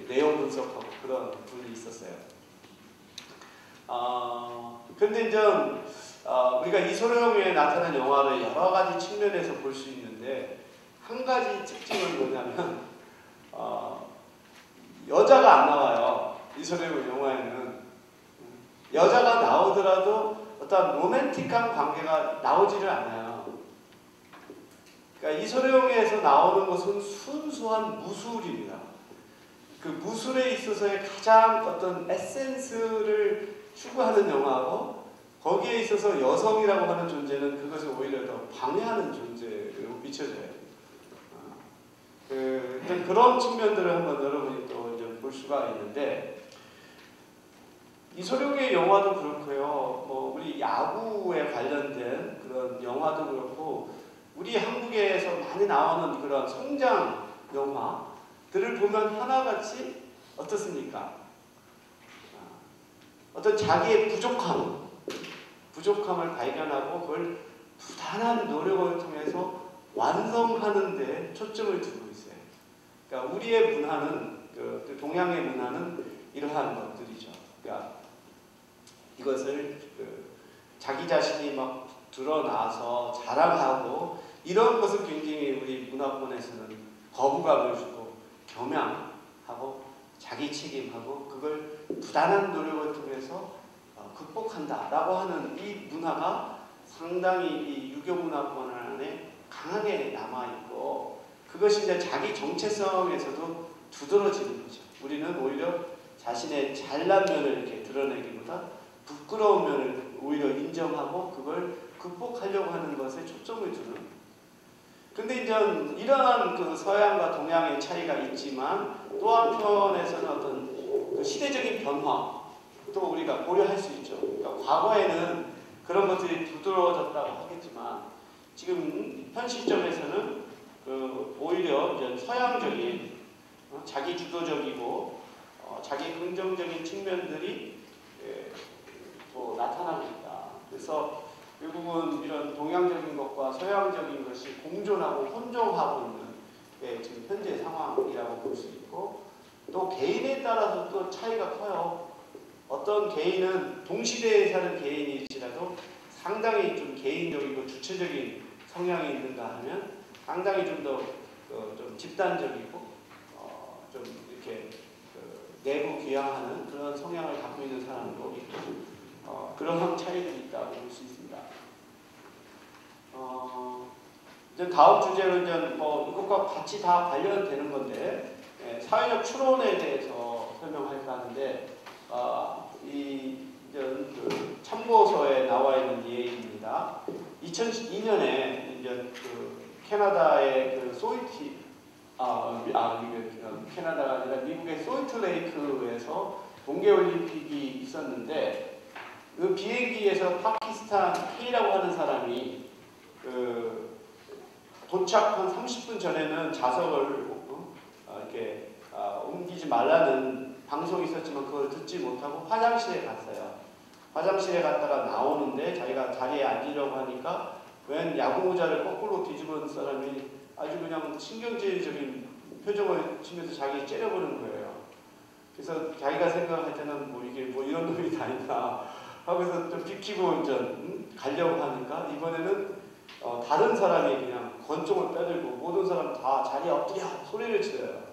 내용 분석하고 그런 분이 있었어요. 근데 이제 우리가 이소룡에 나타난 영화를 여러 가지 측면에서 볼 수 있는데 한 가지 특징은 뭐냐면 여자가 안 나와요. 이소룡 영화에는 여자가 나오더라도 어떤 로맨틱한 관계가 나오지를 않아요. 그러니까 이소룡에서 나오는 것은 순수한 무술입니다. 그 무술에 있어서의 가장 어떤 에센스를 추구하는 영화고 거기에 있어서 여성이라고 하는 존재는 그것을 오히려 더 방해하는 존재로 비춰져요. 그런 측면들을 한번 여러분이 또 이제 볼 수가 있는데, 이소룡의 영화도 그렇고요. 뭐 우리 야구에 관련된 그런 영화도 그렇고, 우리 한국에서 많이 나오는 그런 성장 영화들을 보면 하나같이 어떻습니까? 어떤 자기의 부족함을 발견하고 그걸 부단한 노력을 통해서 완성하는 데 초점을 두고 있어요. 그러니까 우리의 문화는, 동양의 문화는 이러한 것들이죠. 그러니까 이것을 자기 자신이 막 드러나서 자랑하고 이런 것을 굉장히 우리 문화권에서는 거부감을 주고 겸양하고 자기 책임하고 그걸 부단한 노력을 통해서 극복한다라고 하는 이 문화가 상당히 이 유교 문화권 안에 강하게 남아있고, 그것이 이제 자기 정체성에서도 두드러지는 거죠. 우리는 오히려 자신의 잘난 면을 이렇게 드러내기보다 부끄러운 면을 오히려 인정하고 그걸 극복하려고 하는 것에 초점을 두는. 근데 이제 이러한 그 서양과 동양의 차이가 있지만 또 한편에서는 어떤 그 시대적인 변화도 우리가 고려할 수 있죠. 그러니까 과거에는 그런 것들이 두드러졌다고 하겠지만 지금 현 시점에서는 오히려 이제 서양적인 자기 주도적이고 자기 긍정적인 측면들이 더 나타나고 있다. 그래서 결국은 이런 동양적인 것과 서양적인 것이 공존하고 혼종하고 있는 지금 현재 상황이라고 볼 수 있고, 또 개인에 따라서 또 차이가 커요. 어떤 개인은 동시대에 사는 개인일지라도 상당히 좀 개인적이고 주체적인 성향이 있는가 하면 상당히 좀 더 좀 집단적이고 좀 이렇게 내부 귀향하는 그런 성향을 갖고 있는 사람도 있고 그런 차이들이 있다고 볼 수 있습니다. 이제 다음 주제로 이제 뭐 이것과 같이 다 관련되는 건데 사회적 추론에 대해서 설명할까 하는데 이 그 참고서에 나와 있는 예입니다. 2002년에 이제 그 캐나다의 그 캐나다가 아니라 미국의 솔트레이크에서 동계올림픽이 있었는데 그 비행기에서 파키스탄 K라고 하는 사람이 도착 한 30분 전에는 좌석을 이렇게 옮기지 말라는 방송이 있었지만 그걸 듣지 못하고 화장실에 갔어요. 화장실에 갔다가 나오는데 자기가 자리에 앉으려고 하니까 웬 야구 모자를 거꾸로 뒤집은 사람이 아주 그냥 신경질적인 표정을 치면서 자기 째려보는 거예요. 그래서 자기가 생각할 때는 뭐 이게 뭐 이런 놈이 다 있나 하면서 좀 비키고 이제 가려고 하니까 이번에는 다른 사람이 그냥 권총을 빼들고 모든 사람 다 자리에 엎드려 소리를 지르요.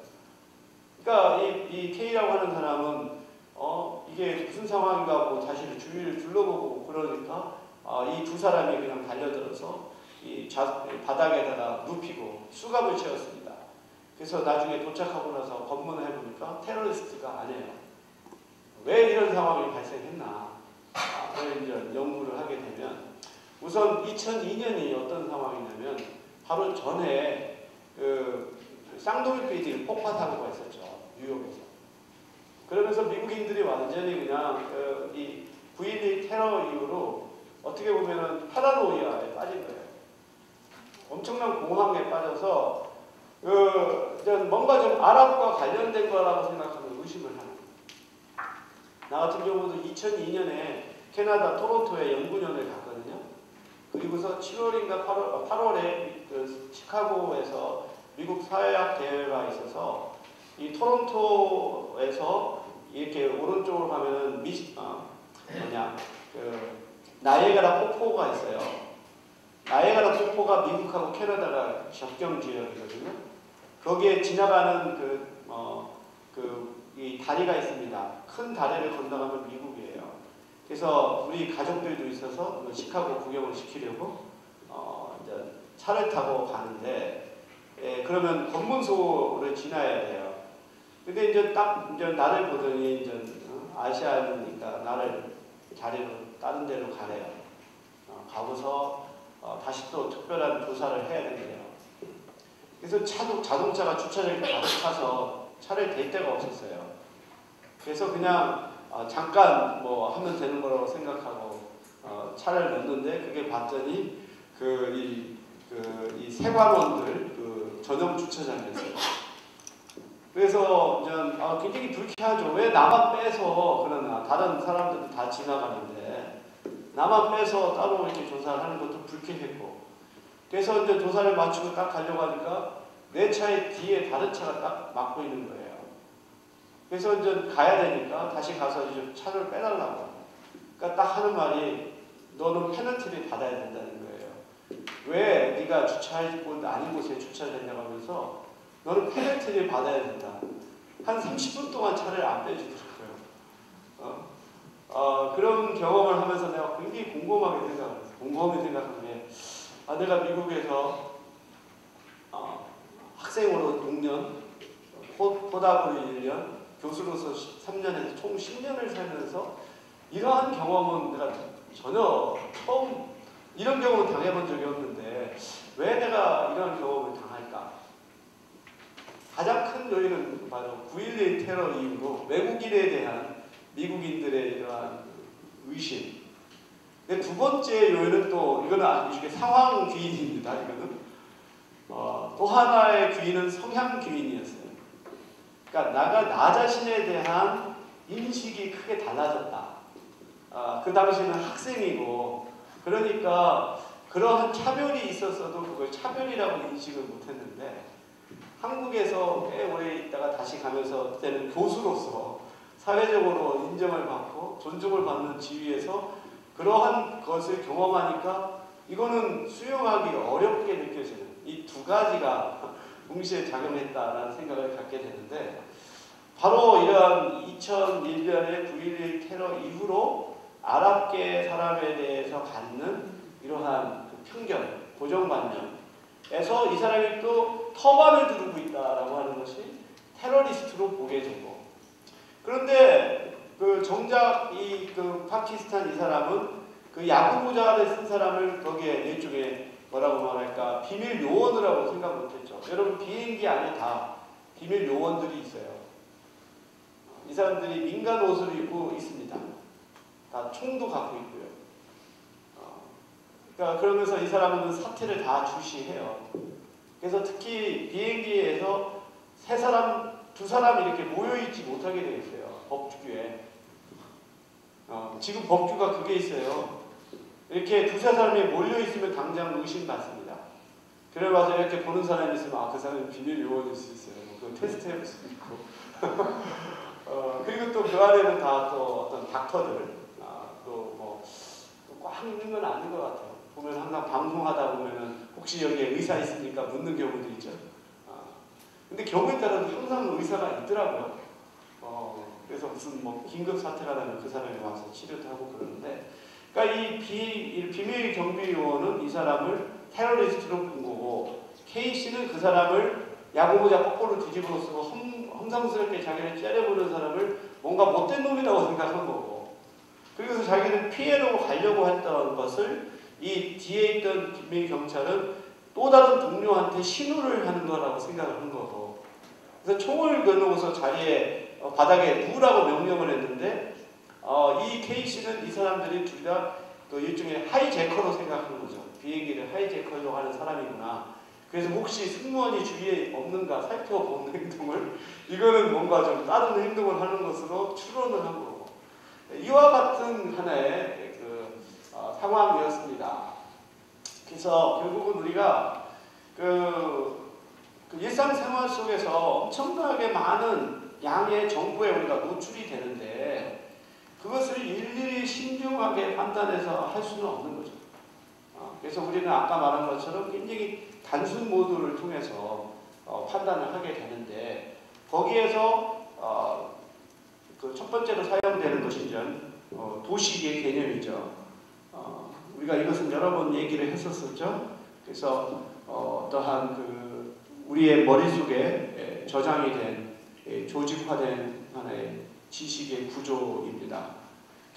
그러니까 이 K라고 하는 사람은 이게 무슨 상황인가 하고 자신의 주위를 둘러보고 그러니까 이 두 사람이 그냥 달려들어서 이 바닥에다가 눕히고 수갑을 채웠습니다. 그래서 나중에 도착하고 나서 검문을 해보니까 테러리스트가 아니에요. 왜 이런 상황이 발생했나 이제 연구를 하게 되면 우선 2002년이 어떤 상황이냐면 바로 전에 그 쌍둥이 빌딩 폭파 사고가 있었죠. 뉴욕에서. 그러면서 미국인들이 완전히 그냥 이 9.11 테러 이후로 어떻게 보면은 파라노이아에 빠진 거예요. 엄청난 공황에 빠져서 뭔가 좀 아랍과 관련된 거라고 생각하면 의심을 하는 거예요. 나 같은 경우도 2002년에 캐나다 토론토에 연구년을 갔거든요. 그리고서 7월인가 8월에 그 시카고에서 미국 사회학 대회가 있어서 이 토론토에서 이렇게 오른쪽으로 가면은 나이아가라 폭포가 있어요. 나이아가라 폭포가 미국하고 캐나다가 접경 지역이거든요. 거기에 지나가는 이 다리가 있습니다. 큰 다리를 건너가면 미국이에요. 그래서 우리 가족들도 있어서 시카고 구경을 시키려고 이제 차를 타고 가는데 그러면 검문소를 지나야 돼요. 근데 이제 딱 나를 보더니 이제 아시아니까 나를 자리로 다른 데로 가래요. 가고서 다시 또 특별한 조사를 해야 된대요. 그래서 자동차가 주차장에 가득 차서 차를 댈 데가 없었어요. 그래서 그냥 잠깐 뭐 하면 되는 거라고 생각하고 차를 넣는데 그게 봤더니 이 세관원들 전용 주차장이었어요. 그래서 굉장히 불쾌하죠. 왜 나만 빼서 그러나 다른 사람들도 다 지나가는데 나만 빼서 따로 이렇게 조사를 하는 것도 불쾌했고 그래서 이제 조사를 마치고 딱 가려고 하니까 내 차의 뒤에 다른 차가 딱 막고 있는 거예요. 그래서 이제 가야 되니까 다시 가서 이제 차를 빼달라고. 그러니까 딱 하는 말이 너는 페널티를 받아야 된다는 거예요. 왜 네가 주차할 곳 아닌 곳에 주차를 했냐고 하면서 너는 페널티를 받아야 된다. 한 30분 동안 차를 안 빼주더라고요. 그런 경험을 하면서 내가 굉장히 곰곰하게 생각했어요. 곰곰이 생각한 게 내가 미국에서 학생으로 6년, 포닥으로 1년, 교수로서 3년에서 총 10년을 살면서 이러한 경험은 내가 전혀 처음 이런 경험을 당해본 적이 없는데 왜 내가 이런 경험을 당할까? 가장 큰 요인은 바로 9.11 테러 이후로 외국인에 대한 미국인들의 이러한 의심. 근데 두 번째 요인은 또 이거는 이게 상황 귀인입니다. 이거는 또 하나의 귀인은 성향 귀인이었어요. 그러니까 나 자신에 대한 인식이 크게 달라졌다. 그 당시에는 학생이고 그러니까 그러한 차별이 있었어도 그걸 차별이라고 인식을 못했는데 한국에서 꽤 오래 있다가 다시 가면서 그때는 교수로서 사회적으로 인정을 받고 존중을 받는 지위에서 그러한 것을 경험하니까 이거는 수용하기 어렵게 느껴지는 이 두 가지가 동시에 작용했다라는 생각을 갖게 되는데 바로 이러한 2001년의 9.11 테러 이후로 아랍계 사람에 대해서 갖는 이러한 편견, 고정관념에서 이 사람이 또 터반을 두르고 있다라고 하는 것이 테러리스트로 보게 되고 그런데 정작 파키스탄 이 사람은 야구 모자를 쓴 사람을 거기에 일종의 뭐라고 말할까 비밀 요원이라고 생각 못했죠. 여러분 비행기 안에 다 비밀 요원들이 있어요. 이 사람들이 민간 옷을 입고 있습니다. 다 총도 갖고 있고요. 그러니까 그러면서 이 사람은 사태를 다 주시해요. 그래서 특히 비행기에서 두 사람이 이렇게 모여있지 못하게 되어 있어요. 법규에. 지금 법규가 그게 있어요. 이렇게 두세 사람이 몰려있으면 당장 의심받습니다. 그래봐서 이렇게 보는 사람이 있으면 그 사람이 비밀 요원일 수 있어요. 그거 테스트 해볼 수도 있고. 그리고 또 그 안에는 다 또 어떤 닥터들, 꽉 있는 건 아닌 것 같아요. 보면 항상 방송하다 보면은 혹시 여기에 의사 있습니까? 묻는 경우도 있죠. 근데 경우에 따라서 항상 의사가 있더라고요. 그래서 무슨 긴급 사태가 나면 그 사람이 와서 치료도 하고 그러는데, 그러니까 이 비밀 경비 요원은 이 사람을 테러리스트로 본 거고, K씨는 그 사람을 야구모자 거꾸로 뒤집어 쓰고 험상스럽게 자기를 째려보는 사람을 뭔가 못된 놈이라고 생각한 거고, 그래서 자기는 피해로 가려고 했던 것을 이 뒤에 있던 비밀 경찰은 또 다른 동료한테 신호를 하는 거라고 생각을 한 거고, 그래서 총을 겨누고서 자리에 바닥에 누우라고 명령을 했는데 이 K씨는 이 사람들이 둘 다 또 일종의 하이제커로 생각하는 거죠. 비행기를 하이제커로 하는 사람이구나. 그래서 혹시 승무원이 주위에 없는가 살펴보는 행동을 이거는 뭔가 좀 다른 행동을 하는 것으로 추론을 한 거고, 이와 같은 하나의 상황이었습니다. 그래서 결국은 우리가 일상생활 속에서 엄청나게 많은 양의 정보에 우리가 노출이 되는데 그것을 일일이 신중하게 판단해서 할 수는 없는 거죠. 그래서 우리는 아까 말한 것처럼 굉장히 단순 모드를 통해서 판단을 하게 되는데 거기에서 첫 번째로 사용되는 것이 이제 도식의 개념이죠. 우리가 이것은 여러 번 얘기를 했었었죠. 그래서 어떠한 우리의 머릿속에 저장이 된 조직화된 하나의 지식의 구조입니다.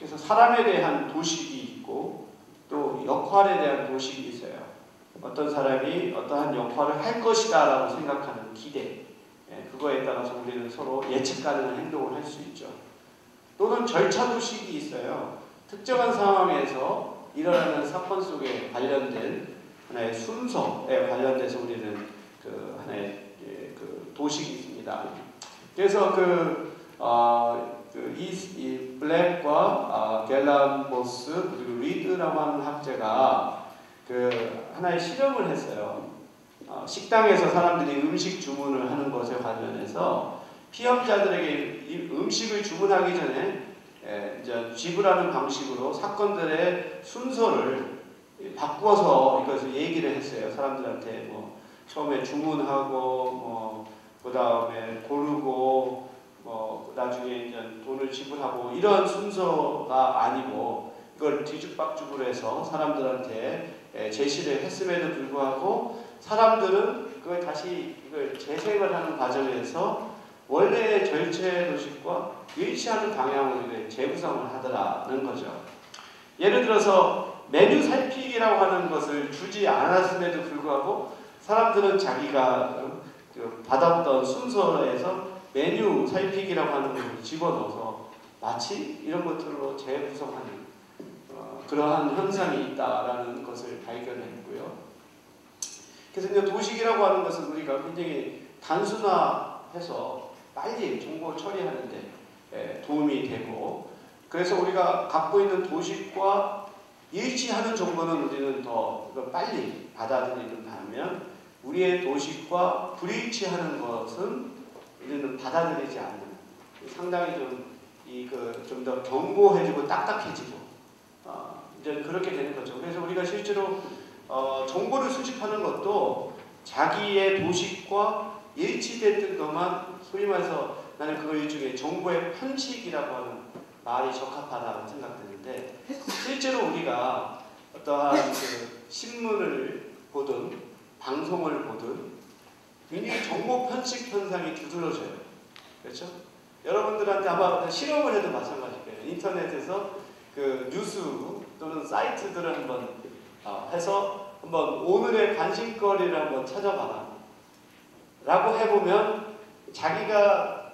그래서 사람에 대한 도식이 있고 또 역할에 대한 도식이 있어요. 어떤 사람이 어떠한 역할을 할 것이다 라고 생각하는 기대, 그거에 따라서 우리는 서로 예측 가능한 행동을 할 수 있죠. 또는 절차 도식이 있어요. 특정한 상황에서 일어나는 사건 속에 관련된 하나의 순서에 관련돼서 우리는 그 하나의 그 도식이 있습니다. 그래서 이 블랙과 갤람보스 그리고 리드라고 하는 학자가 그 하나의 실험을 했어요. 식당에서 사람들이 음식 주문을 하는 것에 관련해서 피험자들에게 음식을 주문하기 전에 이제 지불하는 방식으로 사건들의 순서를 바꾸어서 이것을 얘기를 했어요. 사람들한테 뭐 처음에 주문하고 그 다음에 고르고 나중에 이제 돈을 지불하고 이런 순서가 아니고 이걸 뒤죽박죽으로 해서 사람들한테 제시를 했음에도 불구하고 사람들은 그걸 다시 이걸 재생을 하는 과정에서 원래의 절체 도식과 일치하는 방향으로 재구성을 하더라는 거죠. 예를 들어서 메뉴 살피기라고 하는 것을 주지 않았음에도 불구하고 사람들은 자기가 받았던 순서에서 메뉴 살피기라고 하는 것을 집어넣어서 마치 이런 것들로 재구성하는 그러한 현상이 있다라는 것을 발견했고요. 그래서 이제 도식이라고 하는 것은 우리가 굉장히 단순화해서 빨리 정보 처리하는 데 도움이 되고, 그래서 우리가 갖고 있는 도식과 일치하는 정보는 우리는 더 빨리 받아들이는 반면 우리의 도식과 불일치하는 것은 우리는 받아들이지 않는, 상당히 좀 더 견고해지고 딱딱해지고 이제 그렇게 되는 거죠. 그래서 우리가 실제로 정보를 수집하는 것도 자기의 도식과 일치됐던 것만, 소위 말해서 나는 그걸 일종의 정보의 편식이라고 하는 말이 적합하다고 생각되는데, 실제로 우리가 어떠한 그 신문을 보든 방송을 보든 굉장히 정보 편식 현상이 두드러져요. 그렇죠? 여러분들한테 아마 실험을 해도 마찬가지일 거예요. 인터넷에서 그 뉴스 또는 사이트들을 한번 해서 한번 오늘의 관심거리를 한번 찾아봐라 라고 해보면 자기가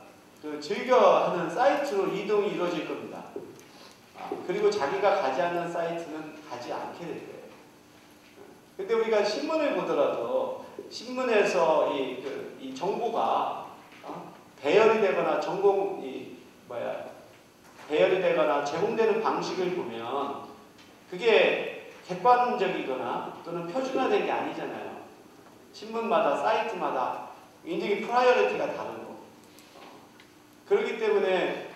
즐겨하는 사이트로 이동이 이루어질 겁니다. 그리고 자기가 가지 않는 사이트는 가지 않게 될 거예요. 근데 우리가 신문을 보더라도 신문에서 이 정보가 배열이 되거나 배열이 되거나 제공되는 방식을 보면 그게 객관적이거나 또는 표준화된 게 아니잖아요. 신문마다 사이트마다 굉장히 프라이어리티가 다르고, 그렇기 때문에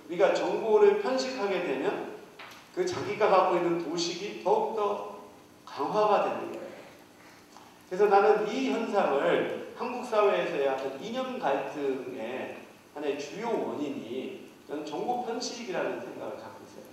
우리가 정보를 편식하게 되면 그 자기가 갖고 있는 도식이 더욱더 강화가 되는 거예요. 그래서 나는 이 현상을 한국 사회에서의 어떤 이념 갈등의 하나의 주요 원인이 저는 정보 편식이라는 생각을 갖고 있어요.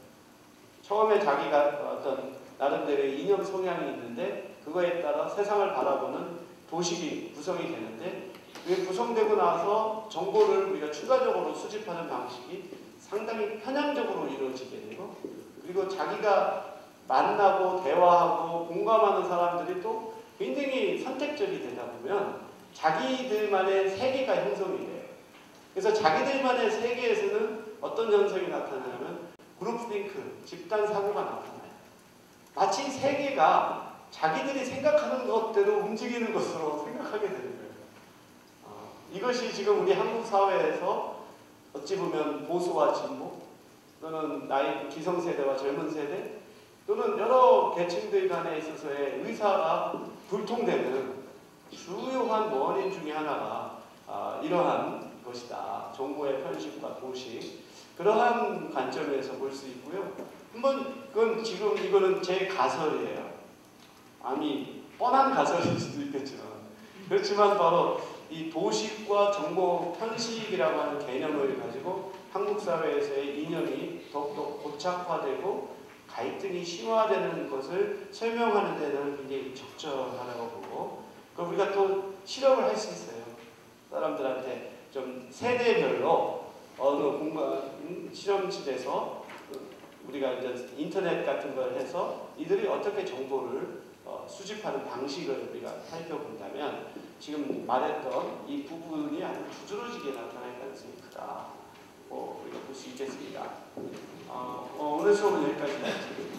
처음에 자기가 어떤 나름대로의 이념 성향이 있는데 그거에 따라 세상을 바라보는 도식이 구성이 되는데, 그게 구성되고 나서 정보를 우리가 추가적으로 수집하는 방식이 상당히 편향적으로 이루어지게 되고, 그리고 자기가 만나고 대화하고 공감하는 사람들이 또 굉장히 선택적이 되다 보면 자기들만의 세계가 형성이 돼요. 그래서 자기들만의 세계에서는 어떤 현상이 나타나냐면 그룹think, 집단 사고가 나타나요. 마치 세계가 자기들이 생각하는 것대로 움직이는 것으로 생각하게 되는 거예요. 이것이 지금 우리 한국 사회에서 어찌 보면 보수와 진보 또는 나이 기성세대와 젊은 세대 또는 여러 계층들 간에 있어서의 의사가 불통되는 주요한 원인 중에 하나가 이러한 것이다. 정보의 편식과 도식, 그러한 관점에서 볼 수 있고요. 한번 이거는 제 가설이에요. 아니 뻔한 가설일 수도 있겠지만, 그렇지만 바로 이 도식과 정보 편식이라고 하는 개념을 가지고 한국 사회에서의 이념이 더욱더 고착화되고 갈등이 심화되는 것을 설명하는 데는 굉장히 적절하다고 보고, 그럼 우리가 또 실험을 할 수 있어요. 사람들한테 좀 세대별로 어느 공간 실험실에서 우리가 이제 인터넷 같은 걸 해서 이들이 어떻게 정보를 수집하는 방식을 우리가 살펴본다면 지금 말했던 이 부분이 아주 두드러지게 나타날 가능성이 크다. 우리가 볼 수 있겠습니다. 오늘 수업은 여기까지.